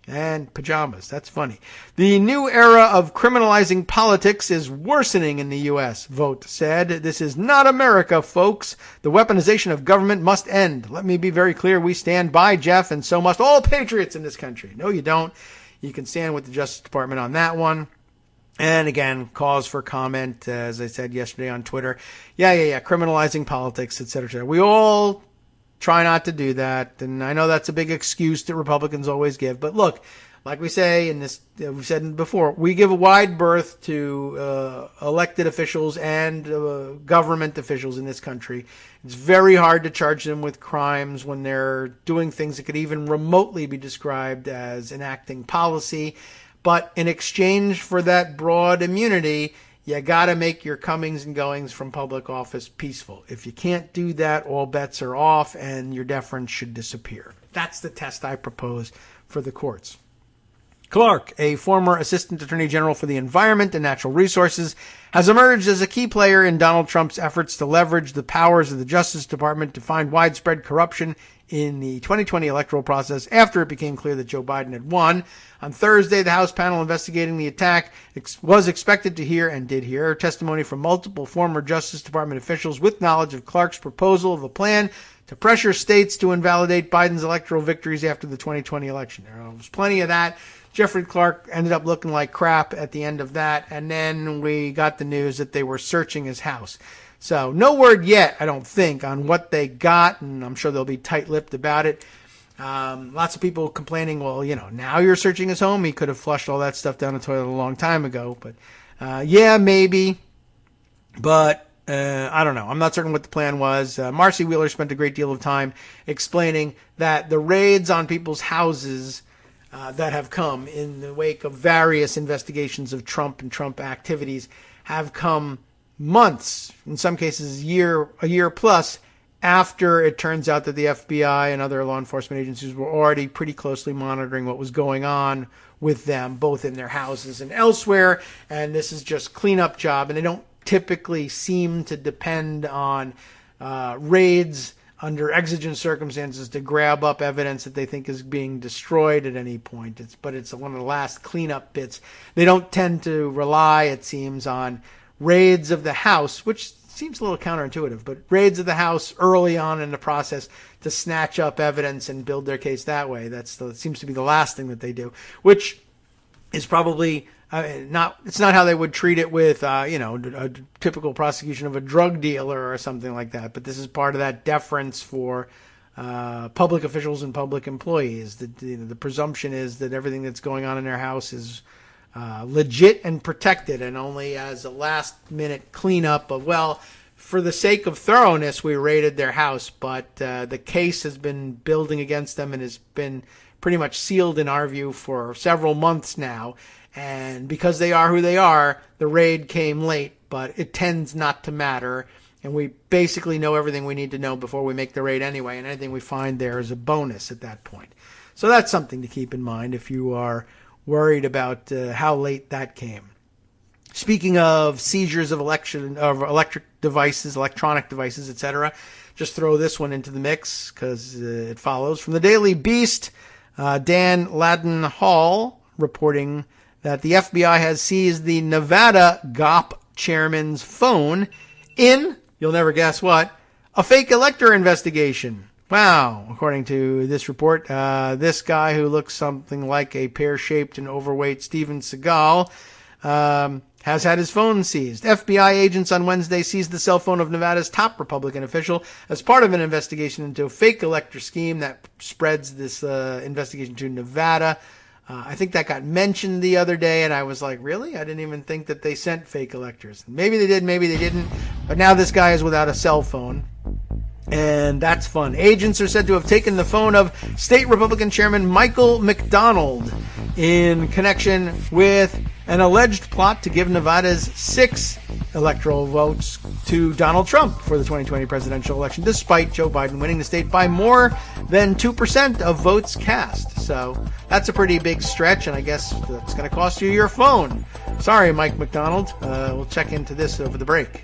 And pajamas. That's funny. The new era of criminalizing politics is worsening in the U.S., Vought said. This is not America, folks. The weaponization of government must end. Let me be very clear. We stand by Jeff, and so must all patriots in this country. No, you don't. You can stand with the Justice Department on that one. And again, cause for comment, as I said yesterday on Twitter. Yeah. Criminalizing politics, et cetera, et cetera. We all try not to do that, and I know that's a big excuse that Republicans always give. But look, like we say in this, we've said before, we give a wide berth to elected officials and government officials in this country. It's very hard to charge them with crimes when they're doing things that could even remotely be described as enacting policy. But in exchange for that broad immunity, you got to make your comings and goings from public office peaceful. If you can't do that, all bets are off and your deference should disappear. That's the test I propose for the courts. Clark, a former Assistant Attorney General for the Environment and Natural Resources, has emerged as a key player in Donald Trump's efforts to leverage the powers of the Justice Department to find widespread corruption in the 2020 electoral process after it became clear that Joe Biden had won. On Thursday, the House panel investigating the attack was expected to hear, and did hear, testimony from multiple former Justice Department officials with knowledge of Clark's proposal of a plan to pressure states to invalidate Biden's electoral victories after the 2020 election. There was plenty of that. Jeffrey Clark ended up looking like crap at the end of that, and then we got the news that they were searching his house. So no word yet, I don't think, on what they got, and I'm sure they'll be tight-lipped about it. Lots of people complaining, well, now you're searching his home. He could have flushed all that stuff down the toilet a long time ago. But, yeah, maybe. But I don't know. I'm not certain what the plan was. Marcy Wheeler spent a great deal of time explaining that the raids on people's houses that have come in the wake of various investigations of Trump and Trump activities have come months, in some cases a year plus, after it turns out that the FBI and other law enforcement agencies were already pretty closely monitoring what was going on with them, both in their houses and elsewhere. And this is just cleanup job, and they don't typically seem to depend on raids under exigent circumstances to grab up evidence that they think is being destroyed at any point. But it's one of the last cleanup bits. They don't tend to rely, it seems, on raids of the house, which seems a little counterintuitive, but raids of the house early on in the process to snatch up evidence and build their case that way. It seems to be the last thing that they do, which is probably it's not how they would treat it with, a typical prosecution of a drug dealer or something like that. But this is part of that deference for public officials and public employees. The presumption is that everything that's going on in their house is legit and protected, and only as a last-minute cleanup of, well, for the sake of thoroughness, we raided their house, but the case has been building against them and has been pretty much sealed in our view for several months now. And because they are who they are, the raid came late, but it tends not to matter. And we basically know everything we need to know before we make the raid anyway, and anything we find there is a bonus at that point. So that's something to keep in mind if you are worried about how late that came. Speaking of seizures of electronic devices, etc., just throw this one into the mix because it follows. From the Daily Beast, Dan Ladden Hall reporting that the FBI has seized the Nevada GOP chairman's phone in, you'll never guess what, a fake elector investigation. Wow. According to this report, this guy who looks something like a pear-shaped and overweight Steven Seagal has had his phone seized. FBI agents on Wednesday seized the cell phone of Nevada's top Republican official as part of an investigation into a fake elector scheme that spreads this investigation to Nevada. I think that got mentioned the other day, and I was like, really? I didn't even think that they sent fake electors. Maybe they did, maybe they didn't. But now this guy is without a cell phone, and that's fun. Agents are said to have taken the phone of State Republican Chairman Michael McDonald in connection with an alleged plot to give Nevada's 6 electoral votes to Donald Trump for the 2020 presidential election, despite Joe Biden winning the state by more than 2% of votes cast. So that's a pretty big stretch, and I guess that's going to cost you your phone. Sorry, Mike McDonald. We'll check into this over the break.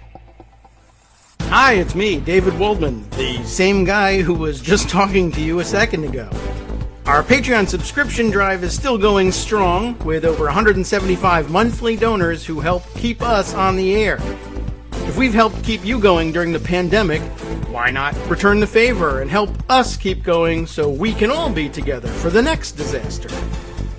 Hi, it's me, David Waldman, the same guy who was just talking to you a second ago. Our Patreon subscription drive is still going strong, with over 175 monthly donors who help keep us on the air. If we've helped keep you going during the pandemic, why not return the favor and help us keep going so we can all be together for the next disaster?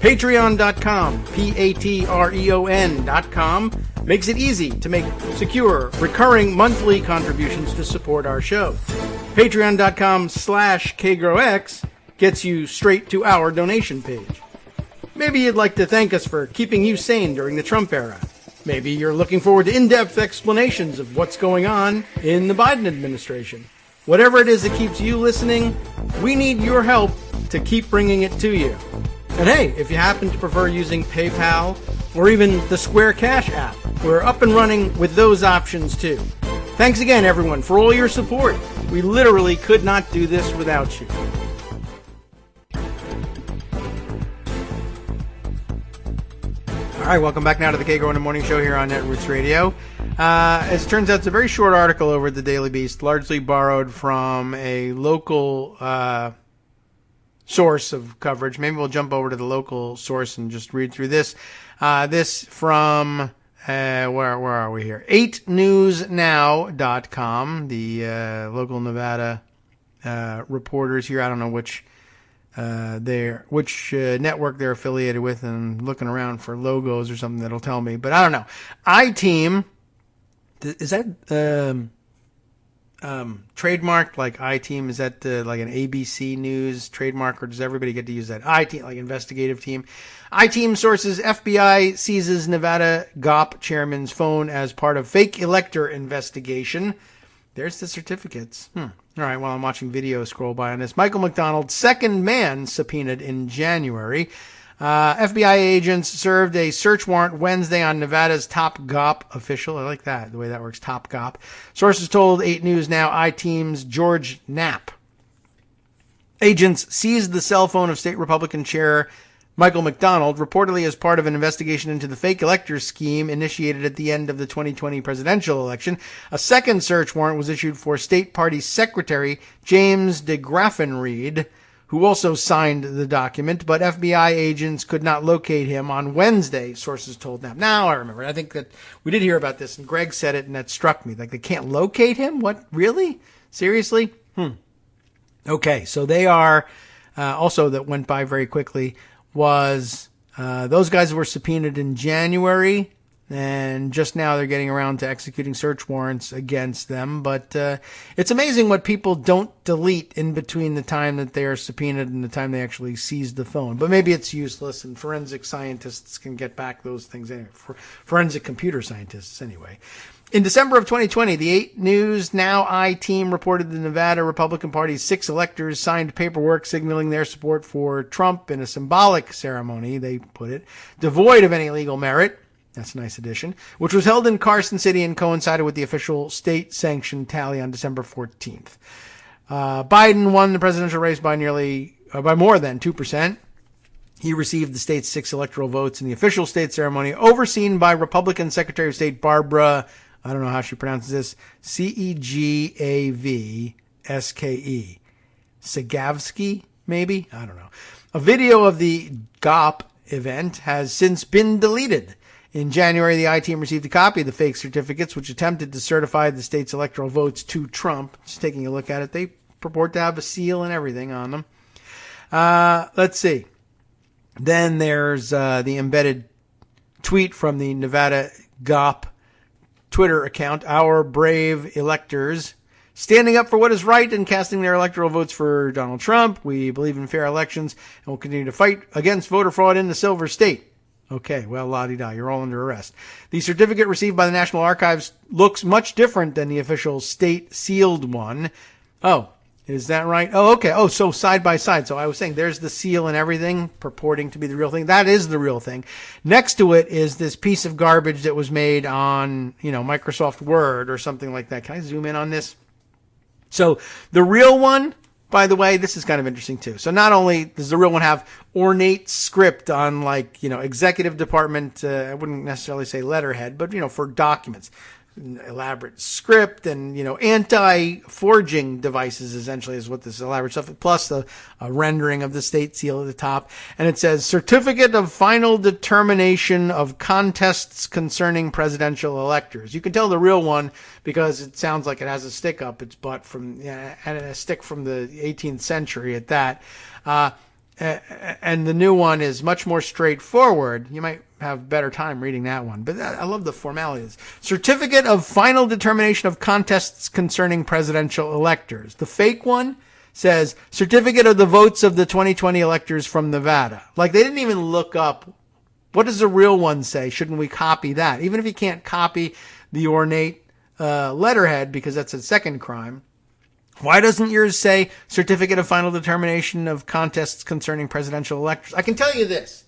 Patreon.com, Patreon.com, makes it easy to make secure, recurring monthly contributions to support our show. Patreon.com/KagroX gets you straight to our donation page. Maybe you'd like to thank us for keeping you sane during the Trump era. Maybe you're looking forward to in-depth explanations of what's going on in the Biden administration. Whatever it is that keeps you listening, we need your help to keep bringing it to you. And hey, if you happen to prefer using PayPal or even the Square Cash app, we're up and running with those options too. Thanks again, everyone, for all your support. We literally could not do this without you. All right, welcome back now to the Kagro in the Morning Show here on Netroots Radio. As it turns out, it's a very short article over at the Daily Beast, largely borrowed from a local source of coverage. Maybe we'll jump over to the local source and just read through this. This from, where are we here? 8newsnow.com, the local Nevada reporters here. I don't know which network they're affiliated with, and looking around for logos or something that'll tell me, but I don't know. iTeam, is that trademarked like iTeam? Is that like an ABC News trademark, or does everybody get to use that? iTeam, like investigative team. iTeam sources FBI seizes Nevada GOP chairman's phone as part of fake elector investigation. There's the certificates. All right, while I'm watching video scroll by on this. Michael McDonald, second man subpoenaed in January. FBI agents served a search warrant Wednesday on Nevada's top GOP official. I like that, the way that works, top GOP. Sources told 8 News Now iTeam's George Knapp. Agents seized the cell phone of state Republican chair Michael McDonald, reportedly as part of an investigation into the fake elector scheme initiated at the end of the 2020 presidential election. A second search warrant was issued for state party secretary James DeGraffenreid, who also signed the document, but FBI agents could not locate him on Wednesday, sources told them. Now I remember. I think that we did hear about this, and Greg said it, and that struck me. Like, they can't locate him? What? Really? Seriously? Okay, so they are, also that went by very quickly, was those guys were subpoenaed in January, and just now they're getting around to executing search warrants against them. But it's amazing what people don't delete in between the time that they are subpoenaed and the time they actually seize the phone. But maybe it's useless, and forensic scientists can get back those things anyway. Forensic computer scientists, anyway. In December of 2020, the 8 News Now iTeam reported the Nevada Republican Party's 6 electors signed paperwork signaling their support for Trump in a symbolic ceremony, they put it, devoid of any legal merit. That's a nice addition, which was held in Carson City and coincided with the official state-sanctioned tally on December 14th. Biden won the presidential race by more than 2%. He received the state's 6 electoral votes in the official state ceremony, overseen by Republican Secretary of State Barbara, I don't know how she pronounces this, Cegavske. Segavsky, maybe? I don't know. A video of the GOP event has since been deleted. In January, the I team received a copy of the fake certificates, which attempted to certify the state's electoral votes to Trump. Just taking a look at it, they purport to have a seal and everything on them. Let's see. Then there's the embedded tweet from the Nevada GOP Twitter account, Our Brave Electors, standing up for what is right and casting their electoral votes for Donald Trump. We believe in fair elections and will continue to fight against voter fraud in the Silver State. Okay, well, la-di-da, you're all under arrest. The certificate received by the National Archives looks much different than the official state-sealed one. Oh, is that right? Oh, okay. Oh, so side by side. So I was saying there's the seal and everything purporting to be the real thing. That is the real thing. Next to it is this piece of garbage that was made on, Microsoft Word or something like that. Can I zoom in on this? So the real one, by the way, this is kind of interesting too. So not only does the real one have ornate script on executive department, I wouldn't necessarily say letterhead, but, for documents, elaborate script and, anti-forging devices essentially is what this elaborate stuff, plus a rendering of the state seal at the top. And it says Certificate of Final Determination of Contests Concerning Presidential Electors. You can tell the real one because it sounds like it has a stick up its butt and a stick from the 18th century at that. And the new one is much more straightforward. You might have better time reading that one. But I love the formalities. Certificate of Final Determination of Contests Concerning Presidential Electors. The fake one says Certificate of the Votes of the 2020 Electors from Nevada. Like, they didn't even look up, what does the real one say? Shouldn't we copy that? Even if you can't copy the ornate letterhead, because that's a second crime. Why doesn't yours say Certificate of Final Determination of Contests Concerning Presidential Electors? I can tell you this.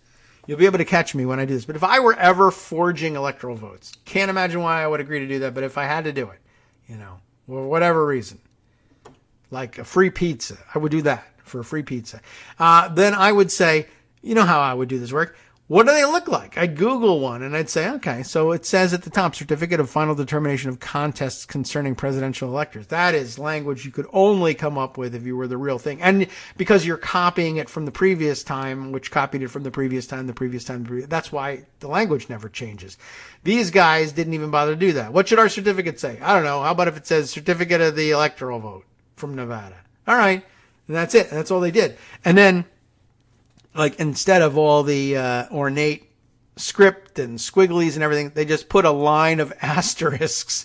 You'll be able to catch me when I do this. But if I were ever forging electoral votes, can't imagine why I would agree to do that. But if I had to do it, for whatever reason, like a free pizza, I would do that for a free pizza. Then I would say, you know how I would do this work. What do they look like? I'd Google one and I'd say, okay, so it says at the top, Certificate of Final Determination of Contests Concerning Presidential Electors. That is language you could only come up with if you were the real thing. And because you're copying it from the previous time, which copied it from the previous time, that's why the language never changes. These guys didn't even bother to do that. What should our certificate say? I don't know. How about if it says Certificate of the Electoral Vote from Nevada? All right. And that's it. That's all they did. And then, instead of all the ornate script and squigglies and everything, they just put a line of asterisks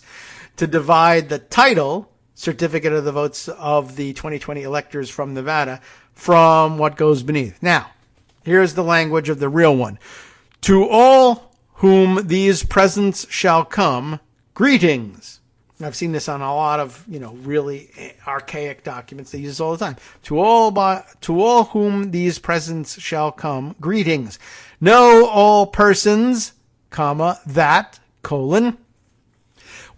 to divide the title, Certificate of the Votes of the 2020 Electors from Nevada, from what goes beneath. Now, here's the language of the real one. To all whom these presents shall come, greetings. I've seen this on a lot of, really archaic documents. They use this all the time. To all whom these presents shall come, greetings. Know all persons, that,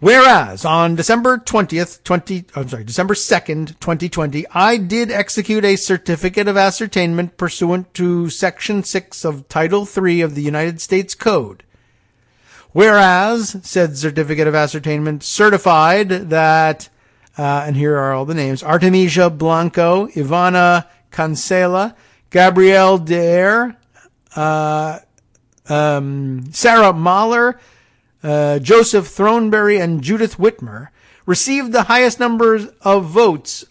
Whereas on December 2nd, 2020, I did execute a certificate of ascertainment pursuant to Section 6 of Title 3 of the United States Code. Whereas, said certificate of ascertainment, certified that, and here are all the names, Artemisia Blanco, Ivana Cancela, Gabrielle Dare, Sarah Mahler, Joseph Throneberry, and Judith Whitmer, received the highest numbers of votes.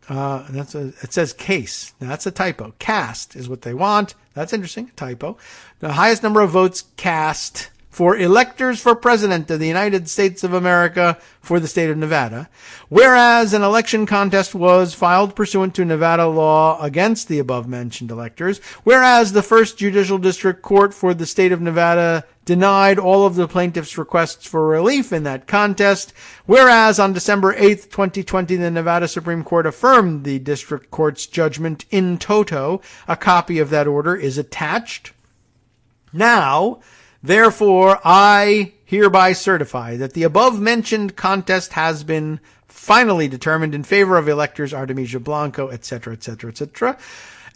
It says case. Now, that's a typo. Cast is what they want. That's interesting. Typo. The highest number of votes cast for electors for president of the United States of America for the state of Nevada, whereas an election contest was filed pursuant to Nevada law against the above-mentioned electors, whereas the First Judicial District Court for the state of Nevada denied all of the plaintiffs' requests for relief in that contest, whereas on December 8th, 2020, the Nevada Supreme Court affirmed the district court's judgment in toto. A copy of that order is attached. Now, therefore, I hereby certify that the above-mentioned contest has been finally determined in favor of electors Artemisia Blanco, etc., etc., etc.,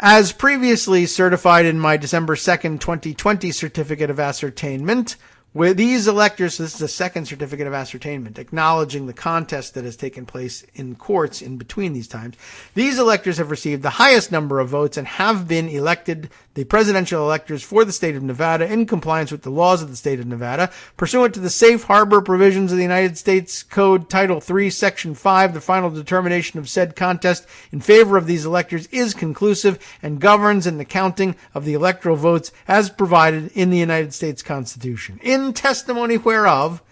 as previously certified in my December 2nd, 2020 certificate of ascertainment, With these electors, so this is a second certificate of ascertainment, acknowledging the contest that has taken place in courts in between these times. These electors have received the highest number of votes and have been elected the presidential electors for the state of Nevada in compliance with the laws of the state of Nevada. Pursuant to the safe harbor provisions of the United States Code Title III, Section 5, the final determination of said contest in favor of these electors is conclusive and governs in the counting of the electoral votes as provided in the United States Constitution. In testimony whereof,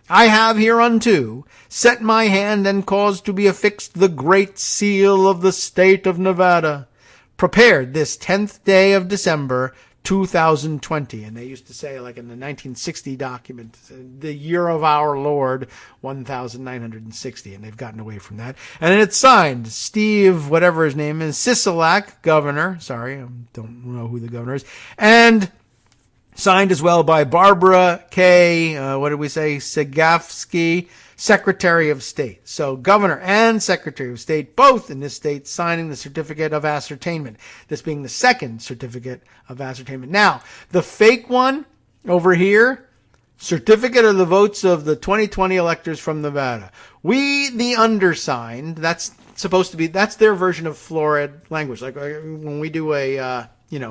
I have hereunto set my hand and caused to be affixed the great seal of the state of Nevada, prepared this 10th day of December, 2020. And they used to say, like in the 1960 document, the year of our Lord, 1960. And they've gotten away from that. And it's signed, Steve, whatever his name is, Sisolak, governor. Sorry, I don't know who the governor is. And signed as well by Barbara K. Sagafsky, Secretary of State. So governor and Secretary of State, both in this state, signing the certificate of ascertainment. This being the second certificate of ascertainment. Now, the fake one over here, certificate of the votes of the 2020 electors from Nevada. We, the undersigned, that's supposed to be, that's their version of florid language. Like when we do a,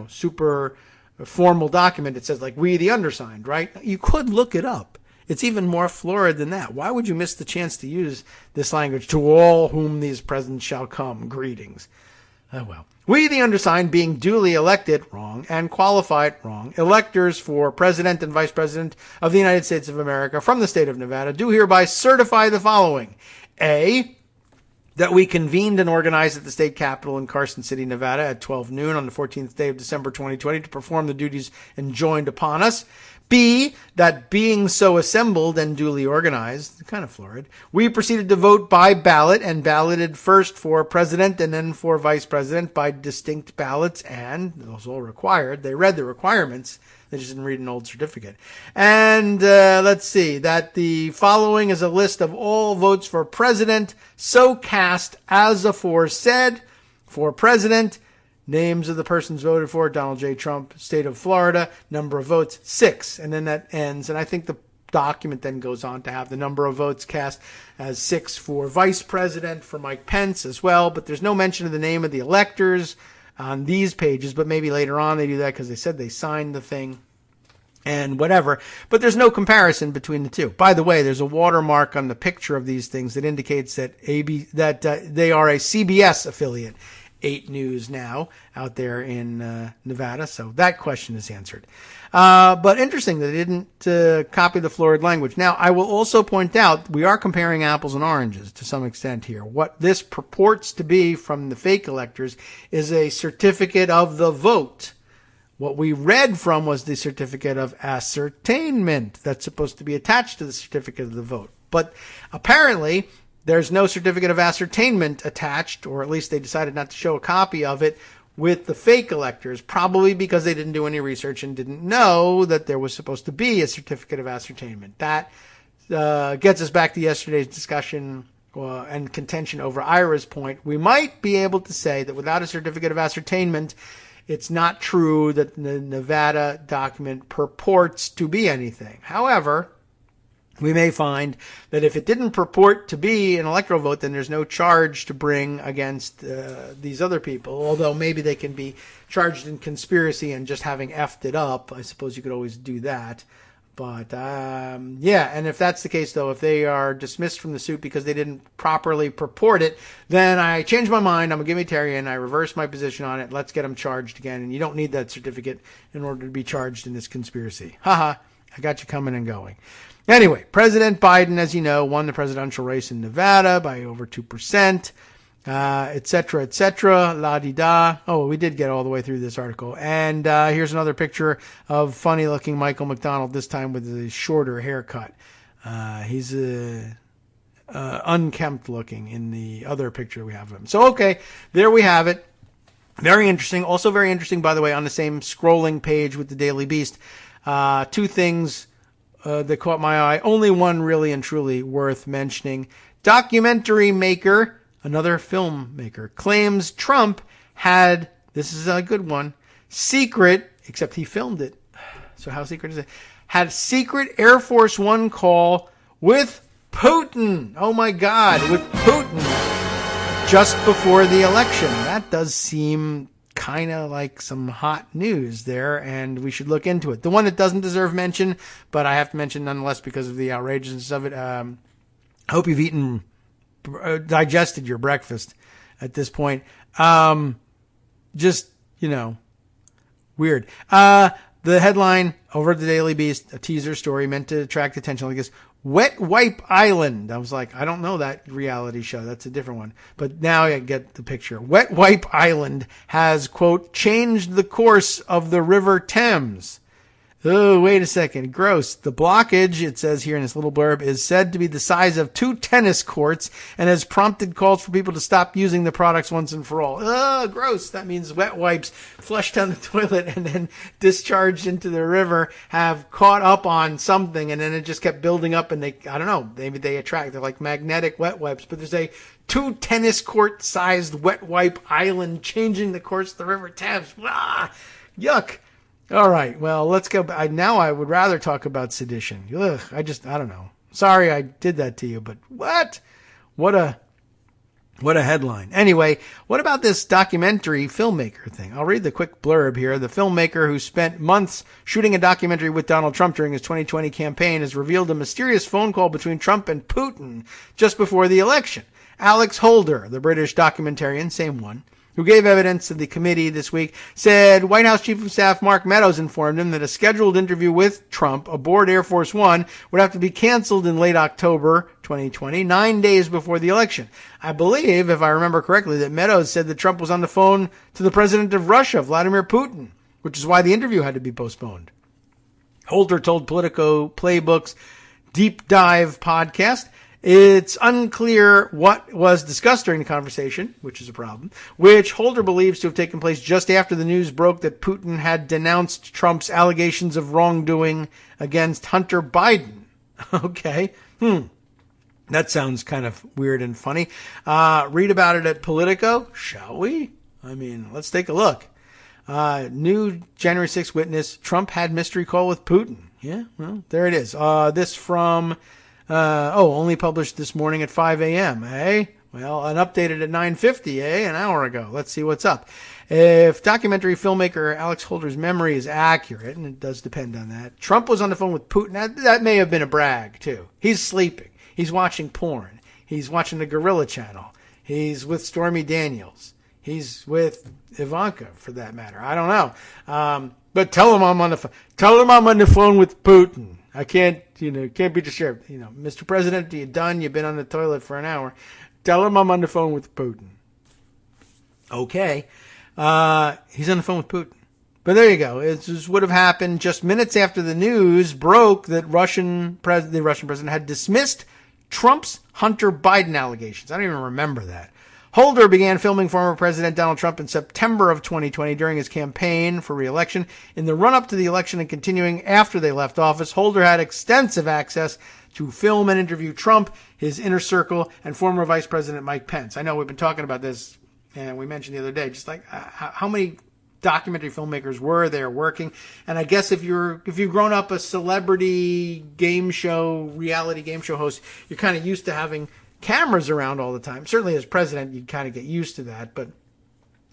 super formal document, it says like, we, the undersigned, right? You could look it up. It's even more florid than that. Why would you miss the chance to use this language? To all whom these presents shall come, greetings. Oh well. We, the undersigned, being duly elected, wrong, and qualified, wrong, electors for President and Vice President of the United States of America from the state of Nevada, do hereby certify the following. A, that we convened and organized at the state capitol in Carson City, Nevada at 12 noon on the 14th day of December 2020 to perform the duties enjoined upon us. B, that being so assembled and duly organized, kind of florid, we proceeded to vote by ballot and balloted first for president and then for vice president by distinct ballots, and those all required. They read the requirements. They just didn't read an old certificate. And let's see, that the following is a list of all votes for president so cast as aforesaid. For president, names of the persons voted for: Donald J. Trump, state of Florida, number of votes, 6. And then that ends. And I think the document then goes on to have the number of votes cast as 6 for vice president, for Mike Pence as well. But there's no mention of the name of the electors on these pages. But maybe later on they do that because they said they signed the thing and whatever. But there's no comparison between the two. By the way, there's a watermark on the picture of these things that indicates that they are a CBS affiliate. 8 News now out there in Nevada. So that question is answered. But interesting that they didn't copy the florid language. Now, I will also point out we are comparing apples and oranges to some extent here. What this purports to be from the fake electors is a certificate of the vote. What we read from was the certificate of ascertainment that's supposed to be attached to the certificate of the vote. But apparently, there's no certificate of ascertainment attached, or at least they decided not to show a copy of it with the fake electors, probably because they didn't do any research and didn't know that there was supposed to be a certificate of ascertainment. That gets us back to yesterday's discussion and contention over Ira's point. We might be able to say that without a certificate of ascertainment, it's not true that the Nevada document purports to be anything. However, we may find that if it didn't purport to be an electoral vote, then there's no charge to bring against these other people, although maybe they can be charged in conspiracy and just having effed it up. I suppose you could always do that. But, yeah, and if that's the case, though, if they are dismissed from the suit because they didn't properly purport it, then I change my mind. I'm a gimitarian. I reverse my position on it. Let's get them charged again. And you don't need that certificate in order to be charged in this conspiracy. Haha, I got you coming and going. Anyway, President Biden, as you know, won the presidential race in Nevada by over 2%, et cetera, la-di-da. Oh, we did get all the way through this article. And here's another picture of funny-looking Michael McDonald, this time with a shorter haircut. He's unkempt looking in the other picture we have of him. So, okay, there we have it. Very interesting. Also very interesting, by the way, on the same scrolling page with the Daily Beast. 2 things that caught my eye. Only one really and truly worth mentioning. Documentary maker, another filmmaker, claims Trump had, this is a good one, secret, except he filmed it. So how secret is it? had a secret Air Force One call with Putin. Oh my God, with Putin just before the election. That does seem kind of like some hot news there, and we should look into it. The one that doesn't deserve mention, but I have to mention nonetheless because of the outrageousness of it. I hope you've digested your breakfast at this point. Just, weird. The headline over at the Daily Beast, a teaser story meant to attract attention. Like this, Wet Wipe Island. I was like, I don't know that reality show. That's a different one. But now I get the picture. Wet Wipe Island has, quote, changed the course of the River Thames. Oh, wait a second. Gross. The blockage, it says here in this little blurb, is said to be the size of 2 tennis courts and has prompted calls for people to stop using the products once and for all. Oh, gross. That means wet wipes flushed down the toilet and then discharged into the river have caught up on something, and then it just kept building up, and I don't know, maybe they attract. They're like magnetic wet wipes, but there's a 2 tennis court sized wet wipe island changing the course of the River Thames. Ah, yuck. All right, well, let's go. Now I would rather talk about sedition. Ugh, I don't know. Sorry I did that to you, but what? What a headline. Anyway, what about this documentary filmmaker thing? I'll read the quick blurb here. The filmmaker who spent months shooting a documentary with Donald Trump during his 2020 campaign has revealed a mysterious phone call between Trump and Putin just before the election. Alex Holder, the British documentarian, same one, who gave evidence to the committee this week, said White House Chief of Staff Mark Meadows informed him that a scheduled interview with Trump aboard Air Force One would have to be canceled in late October 2020, 9 days before the election. I believe, if I remember correctly, that Meadows said that Trump was on the phone to the president of Russia, Vladimir Putin, which is why the interview had to be postponed. Holder told Politico Playbook's Deep Dive podcast, it's unclear what was discussed during the conversation, which is a problem, which Holder believes to have taken place just after the news broke that Putin had denounced Trump's allegations of wrongdoing against Hunter Biden. Okay. That sounds kind of weird and funny. Read about it at Politico, shall we? I mean, let's take a look. New January 6th witness, Trump had mystery call with Putin. Yeah, well, there it is. This from... only published this morning at 5 a.m., eh? Well, and updated at 9:50, eh? An hour ago. Let's see what's up. If documentary filmmaker Alex Holder's memory is accurate, and it does depend on that, Trump was on the phone with Putin. That may have been a brag, too. He's sleeping. He's watching porn. He's watching the Gorilla Channel. He's with Stormy Daniels. He's with Ivanka, for that matter. I don't know. But tell him I'm on the phone. Tell him I'm on the phone with Putin. I can't be disturbed. Mr. President, you done? You've been on the toilet for an hour. Tell him I'm on the phone with Putin. Okay. He's on the phone with Putin. But there you go. It just would have happened just minutes after the news broke that the Russian president had dismissed Trump's Hunter Biden allegations. I don't even remember that. Holder began filming former President Donald Trump in September of 2020 during his campaign for re-election. In the run-up to the election and continuing after they left office, Holder had extensive access to film and interview Trump, his inner circle, and former Vice President Mike Pence. I know we've been talking about this, and we mentioned the other day, just like how many documentary filmmakers were there working. And I guess if you've grown up a celebrity reality game show host, you're kind of used to having cameras around all the time. Certainly as president, you'd kind of get used to that, but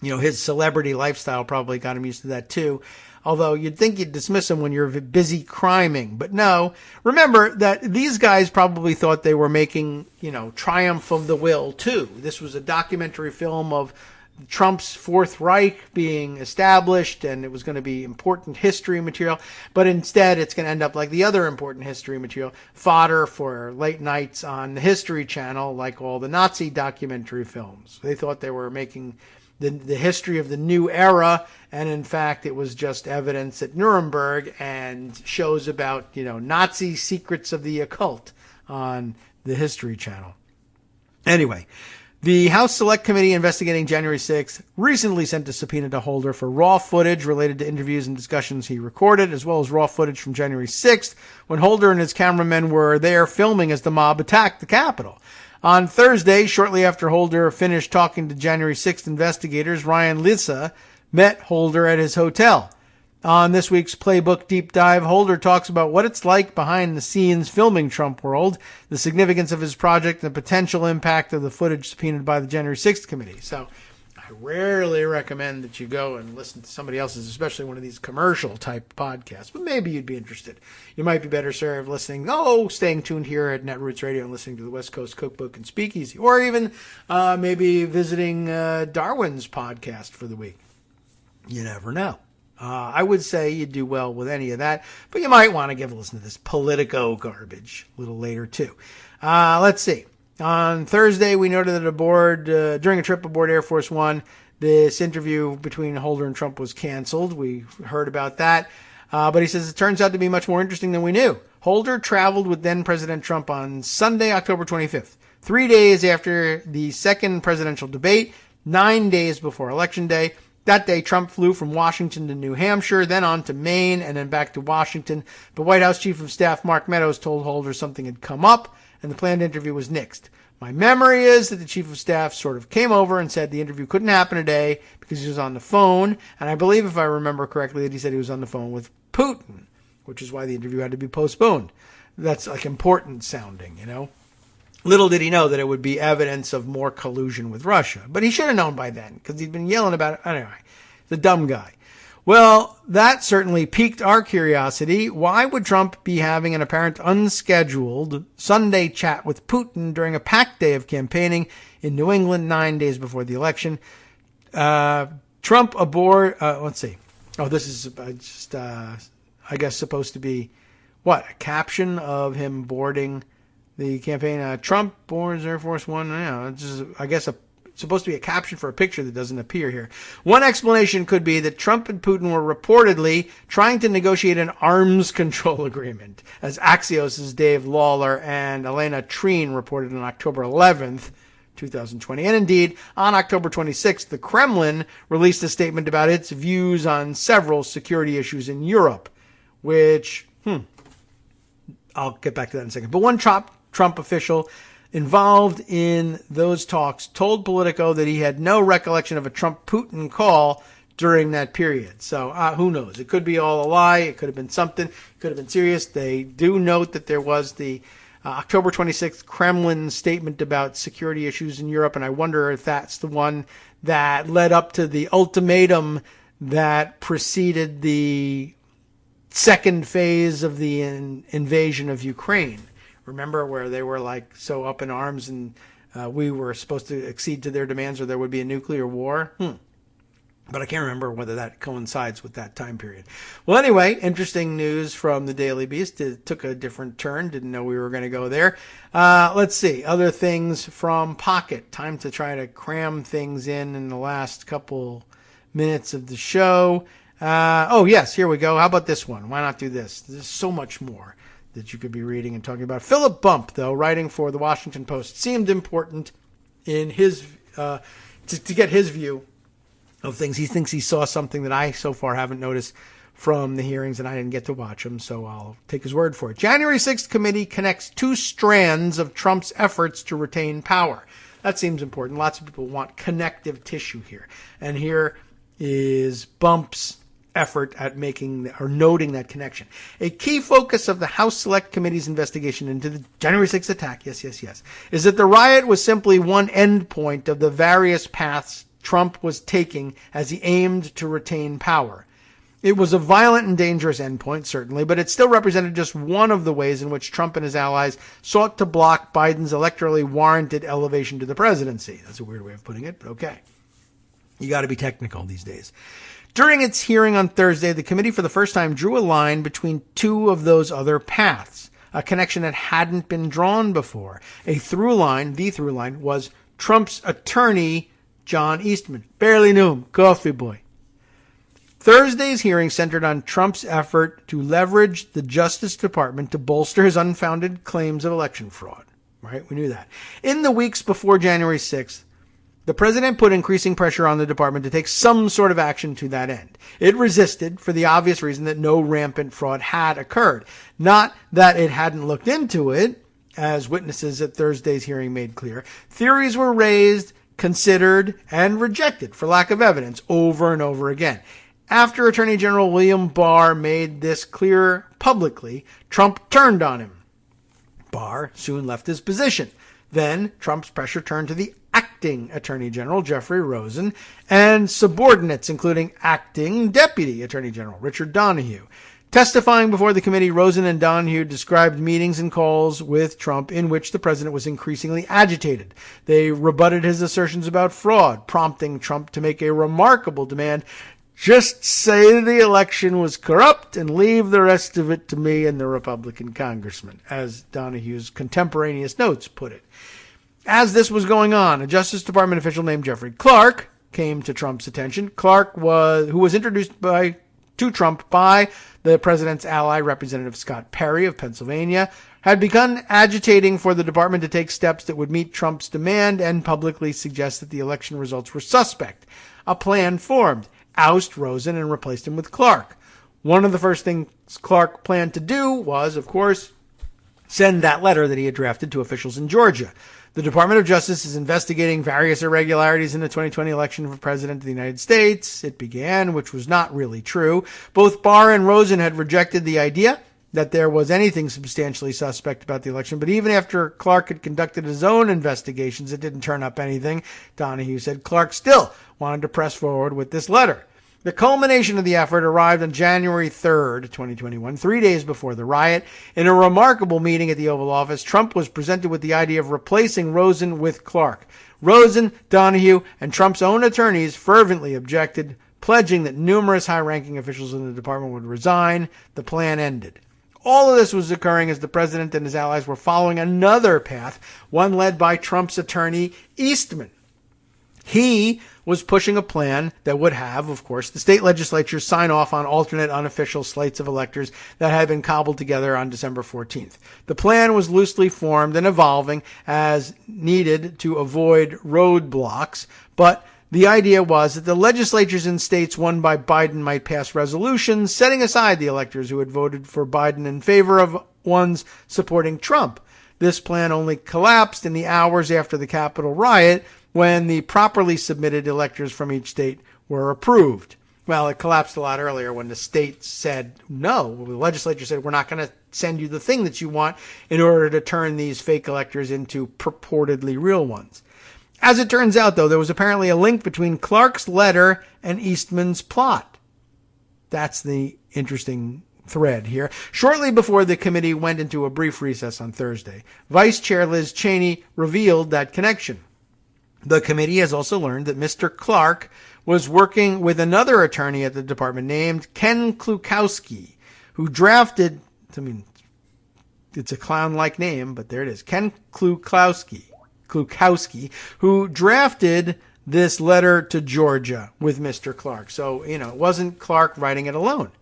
his celebrity lifestyle probably got him used to that too. Although you'd think you'd dismiss him when you're busy criming, but no. Remember that these guys probably thought they were making, Triumph of the Will too. This was a documentary film of Trump's Fourth Reich being established, and it was going to be important history material, but instead it's going to end up like the other important history material, fodder for late nights on the History Channel, like all the Nazi documentary films. They thought they were making the history of the new era, and in fact it was just evidence at Nuremberg and shows about, Nazi secrets of the occult on the History Channel. Anyway, the House Select Committee investigating January 6th recently sent a subpoena to Holder for raw footage related to interviews and discussions he recorded, as well as raw footage from January 6th, when Holder and his cameramen were there filming as the mob attacked the Capitol. On Thursday, shortly after Holder finished talking to January 6th investigators, Ryan Lissa met Holder at his hotel. On this week's Playbook Deep Dive, Holder talks about what it's like behind the scenes filming Trump World, the significance of his project, and the potential impact of the footage subpoenaed by the January 6th committee. So I rarely recommend that you go and listen to somebody else's, especially one of these commercial type podcasts, but maybe you'd be interested. You might be better served staying tuned here at Netroots Radio and listening to the West Coast Cookbook and Speakeasy, or even maybe visiting Darwin's podcast for the week. You never know. I would say you'd do well with any of that, but you might want to give a listen to this Politico garbage a little later too. Let's see. On Thursday, we noted that during a trip aboard Air Force One, this interview between Holder and Trump was canceled. We heard about that. But he says it turns out to be much more interesting than we knew. Holder traveled with then President Trump on Sunday, October 25th, 3 days after the second presidential debate, 9 days before Election Day. That day, Trump flew from Washington to New Hampshire, then on to Maine, and then back to Washington. But White House Chief of Staff Mark Meadows told Holder something had come up, and the planned interview was nixed. My memory is that the Chief of Staff sort of came over and said the interview couldn't happen today because he was on the phone, and I believe, if I remember correctly, that he said he was on the phone with Putin, which is why the interview had to be postponed. That's like important sounding, you know? Little did he know that it would be evidence of more collusion with Russia. But he should have known by then, because he'd been yelling about it. Anyway, the dumb guy. Well, that certainly piqued our curiosity. Why would Trump be having an apparent unscheduled Sunday chat with Putin during a packed day of campaigning in New England 9 days before the election? Trump aboard, let's see. Oh, this is just, I guess, supposed to be, a caption of him boarding the campaign. Trump boards Air Force One. Yeah, it's just, I guess, supposed to be a caption for a picture that doesn't appear here. One explanation could be that Trump and Putin were reportedly trying to negotiate an arms control agreement, as Axios' Dave Lawler and Elena Treen reported on October 11th, 2020. And indeed, on October 26th, the Kremlin released a statement about its views on several security issues in Europe, which, I'll get back to that in a second. But one Trump official involved in those talks told Politico that he had no recollection of a Trump-Putin call during that period. So who knows? It could be all a lie. It could have been something. It could have been serious. They do note that there was the October 26th Kremlin statement about security issues in Europe, and I wonder if that's the one that led up to the ultimatum that preceded the second phase of the invasion of Ukraine. Remember, where they were like so up in arms and we were supposed to accede to their demands or there would be a nuclear war? But I can't remember whether that coincides with that time period. Well, anyway, interesting news from the Daily Beast. It took a different turn. Didn't know we were going to go there. Let's see. Other things from Pocket. Time to try to cram things in the last couple minutes of the show. Oh, yes, here we go. How about this one? Why not do this? There's so much more that you could be reading and talking about. Philip Bump, though, writing for the Washington Post, seemed important in his to get his view of things. He thinks he saw something that I so far haven't noticed from the hearings, and I didn't get to watch them, so I'll take his word for it. January 6th committee connects two strands of Trump's efforts to retain power. That seems important. Lots of people want connective tissue here. And here is Bump's effort at noting that connection. A key focus of the House Select Committee's investigation into the January 6th attack, yes, is that the riot was simply one endpoint of the various paths Trump was taking as he aimed to retain power. It was a violent and dangerous endpoint, certainly, but it still represented just one of the ways in which Trump and his allies sought to block Biden's electorally warranted elevation to the presidency. That's a weird way of putting it, but okay. You got to be technical these days. During its hearing on Thursday, the committee for the first time drew a line between two of those other paths, a connection that hadn't been drawn before. The through line was Trump's attorney, John Eastman. Barely knew him. Coffee boy. Thursday's hearing centered on Trump's effort to leverage the Justice Department to bolster his unfounded claims of election fraud. Right? We knew that. In the weeks before January 6th, the president put increasing pressure on the department to take some sort of action to that end. It resisted for the obvious reason that no rampant fraud had occurred. Not that it hadn't looked into it, as witnesses at Thursday's hearing made clear. Theories were raised, considered, and rejected for lack of evidence over and over again. After Attorney General William Barr made this clear publicly, Trump turned on him. Barr soon left his position. Then Trump's pressure turned to the acting Attorney General, Jeffrey Rosen, and subordinates, including acting Deputy Attorney General Richard Donoghue. Testifying before the committee, Rosen and Donoghue described meetings and calls with Trump in which the president was increasingly agitated. They rebutted his assertions about fraud, prompting Trump to make a remarkable demand: just say the election was corrupt and leave the rest of it to me and the Republican congressman, as Donoghue's contemporaneous notes put it. As this was going on, a Justice Department official named Jeffrey Clark came to Trump's attention. Clark who was introduced to Trump by the president's ally, Representative Scott Perry of Pennsylvania, had begun agitating for the department to take steps that would meet Trump's demand and publicly suggest that the election results were suspect. A plan formed: oust Rosen and replaced him with Clark. One of the first things Clark planned to do was, of course, send that letter that he had drafted to officials in Georgia. The Department of Justice is investigating various irregularities in the 2020 election for President of the United States. It began, which was not really true. Both Barr and Rosen had rejected the idea that there was anything substantially suspect about the election, but even after Clark had conducted his own investigations, it didn't turn up anything. Donoghue said Clark still wanted to press forward with this letter. The culmination of the effort arrived on January 3rd, 2021, 3 days before the riot. In a remarkable meeting at the Oval Office, Trump was presented with the idea of replacing Rosen with Clark. Rosen, Donoghue, and Trump's own attorneys fervently objected, pledging that numerous high-ranking officials in the department would resign. The plan ended. All of this was occurring as the president and his allies were following another path, one led by Trump's attorney, Eastman. He was pushing a plan that would have, of course, the state legislatures sign off on alternate unofficial slates of electors that had been cobbled together on December 14th. The plan was loosely formed and evolving as needed to avoid roadblocks, but the idea was that the legislatures in states won by Biden might pass resolutions setting aside the electors who had voted for Biden in favor of ones supporting Trump. This plan only collapsed in the hours after the Capitol riot, when the properly submitted electors from each state were approved. Well, it collapsed a lot earlier when the state said no. The legislature said, we're not going to send you the thing that you want in order to turn these fake electors into purportedly real ones. As it turns out, though, there was apparently a link between Clark's letter and Eastman's plot. That's the interesting thread here. Shortly before the committee went into a brief recess on Thursday, Vice Chair Liz Cheney revealed that connection. The committee has also learned that Mr. Clark was working with another attorney at the department named Ken Klukowski, who drafted, it's a clown-like name, but there it is, Ken Klukowski, who drafted this letter to Georgia with Mr. Clark. So, it wasn't Clark writing it alone.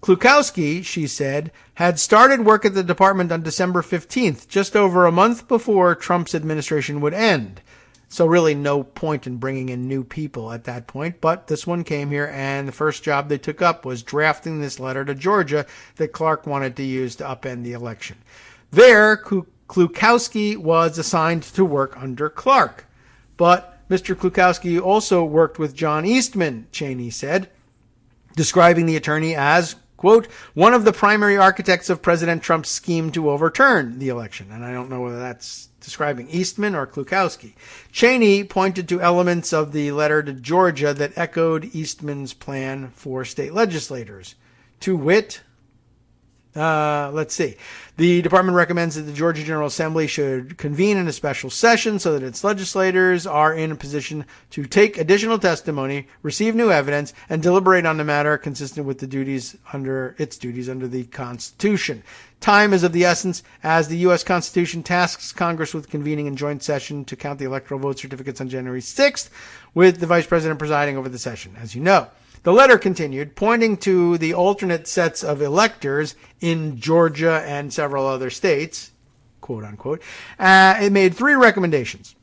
Klukowski, she said, had started work at the department on December 15th, just over a month before Trump's administration would end. So really no point in bringing in new people at that point, but this one came here, and the first job they took up was drafting this letter to Georgia that Clark wanted to use to upend the election. There, Klukowski was assigned to work under Clark. But Mr. Klukowski also worked with John Eastman, Cheney said, describing the attorney as, quote, one of the primary architects of President Trump's scheme to overturn the election. And I don't know whether that's describing Eastman or Klukowski. Cheney pointed to elements of the letter to Georgia that echoed Eastman's plan for state legislators. To wit, the department recommends that the Georgia General Assembly should convene in a special session so that its legislators are in a position to take additional testimony, receive new evidence, and deliberate on the matter consistent with its duties under the Constitution. Time is of the essence, as the U.S. Constitution tasks Congress with convening in joint session to count the electoral vote certificates on January 6th, with the Vice President presiding over the session, as you know. The letter continued, pointing to the alternate sets of electors in Georgia and several other states, quote unquote. It made three recommendations.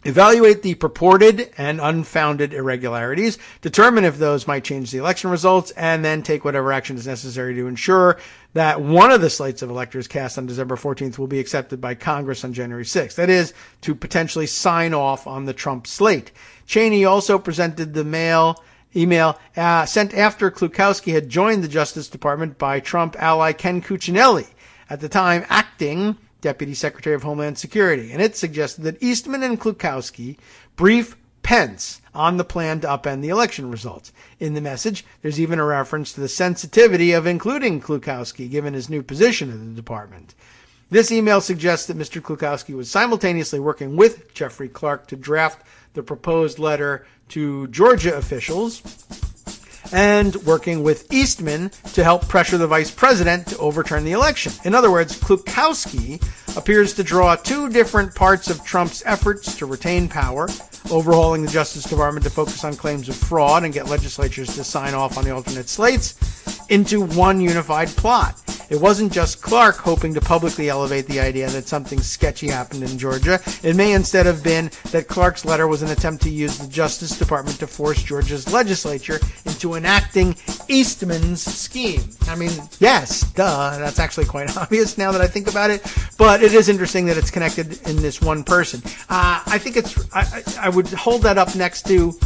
Evaluate the purported and unfounded irregularities, determine if those might change the election results, and then take whatever action is necessary to ensure that one of the slates of electors cast on December 14th will be accepted by Congress on January 6th. That is, to potentially sign off on the Trump slate. Cheney also presented the mail email sent after Klukowski had joined the Justice Department by Trump ally Ken Cuccinelli, at the time acting Deputy Secretary of Homeland Security. And it suggested that Eastman and Klukowski brief Pence on the plan to upend the election results. In the message, there's even a reference to the sensitivity of including Klukowski, given his new position in the department. This email suggests that Mr. Klukowski was simultaneously working with Jeffrey Clark to draft the proposed letter to Georgia officials and working with Eastman to help pressure the vice president to overturn the election. In other words, Klukowski appears to draw two different parts of Trump's efforts to retain power, overhauling the Justice Department to focus on claims of fraud and get legislatures to sign off on the alternate slates, into one unified plot. It wasn't just Clark hoping to publicly elevate the idea that something sketchy happened in Georgia. It may instead have been that Clark's letter was an attempt to use the Justice Department to force Georgia's legislature into enacting Eastman's scheme. I mean, yes, duh, that's actually quite obvious now that I think about it, but it is interesting that it's connected in this one person. I think I would hold that up next to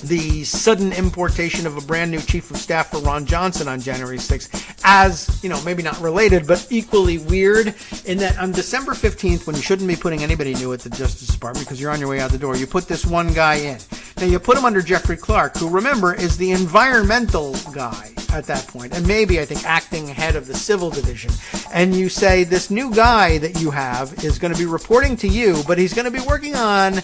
the sudden importation of a brand new chief of staff for Ron Johnson on January 6th as, maybe not related, but equally weird in that on December 15th, when you shouldn't be putting anybody new at the Justice Department because you're on your way out the door, you put this one guy in. Now, you put him under Jeffrey Clark, who, remember, is the environmental guy at that point, and maybe, I think, acting head of the civil division. And you say this new guy that you have is going to be reporting to you, but he's going to be working on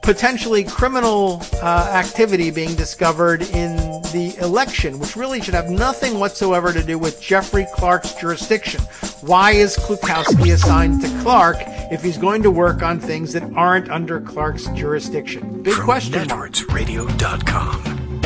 potentially criminal activity being discovered in the election, which really should have nothing whatsoever to do with Jeffrey Clark's jurisdiction. Why is Klukowski assigned to Clark if he's going to work on things that aren't under Clark's jurisdiction? Big question mark. FromNetArtsRadio.com.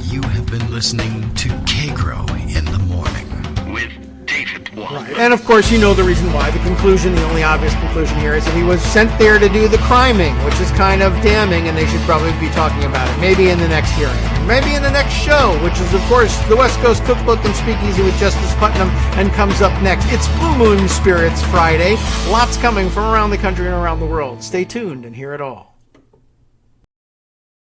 You have been listening to Kagro in the Morning with David Waldman. Right. And of course, you know the reason why. The conclusion, the only obvious conclusion here is that he was sent there to do the criming, which is kind of damning, and they should probably be talking about it. Maybe in the next hearing. Maybe in the next show, which is, of course, the West Coast Cookbook and Speakeasy with Justice Putnam, and comes up next. It's Blue Moon Spirits Friday. Lots coming from around the country and around the world. Stay tuned and hear it all.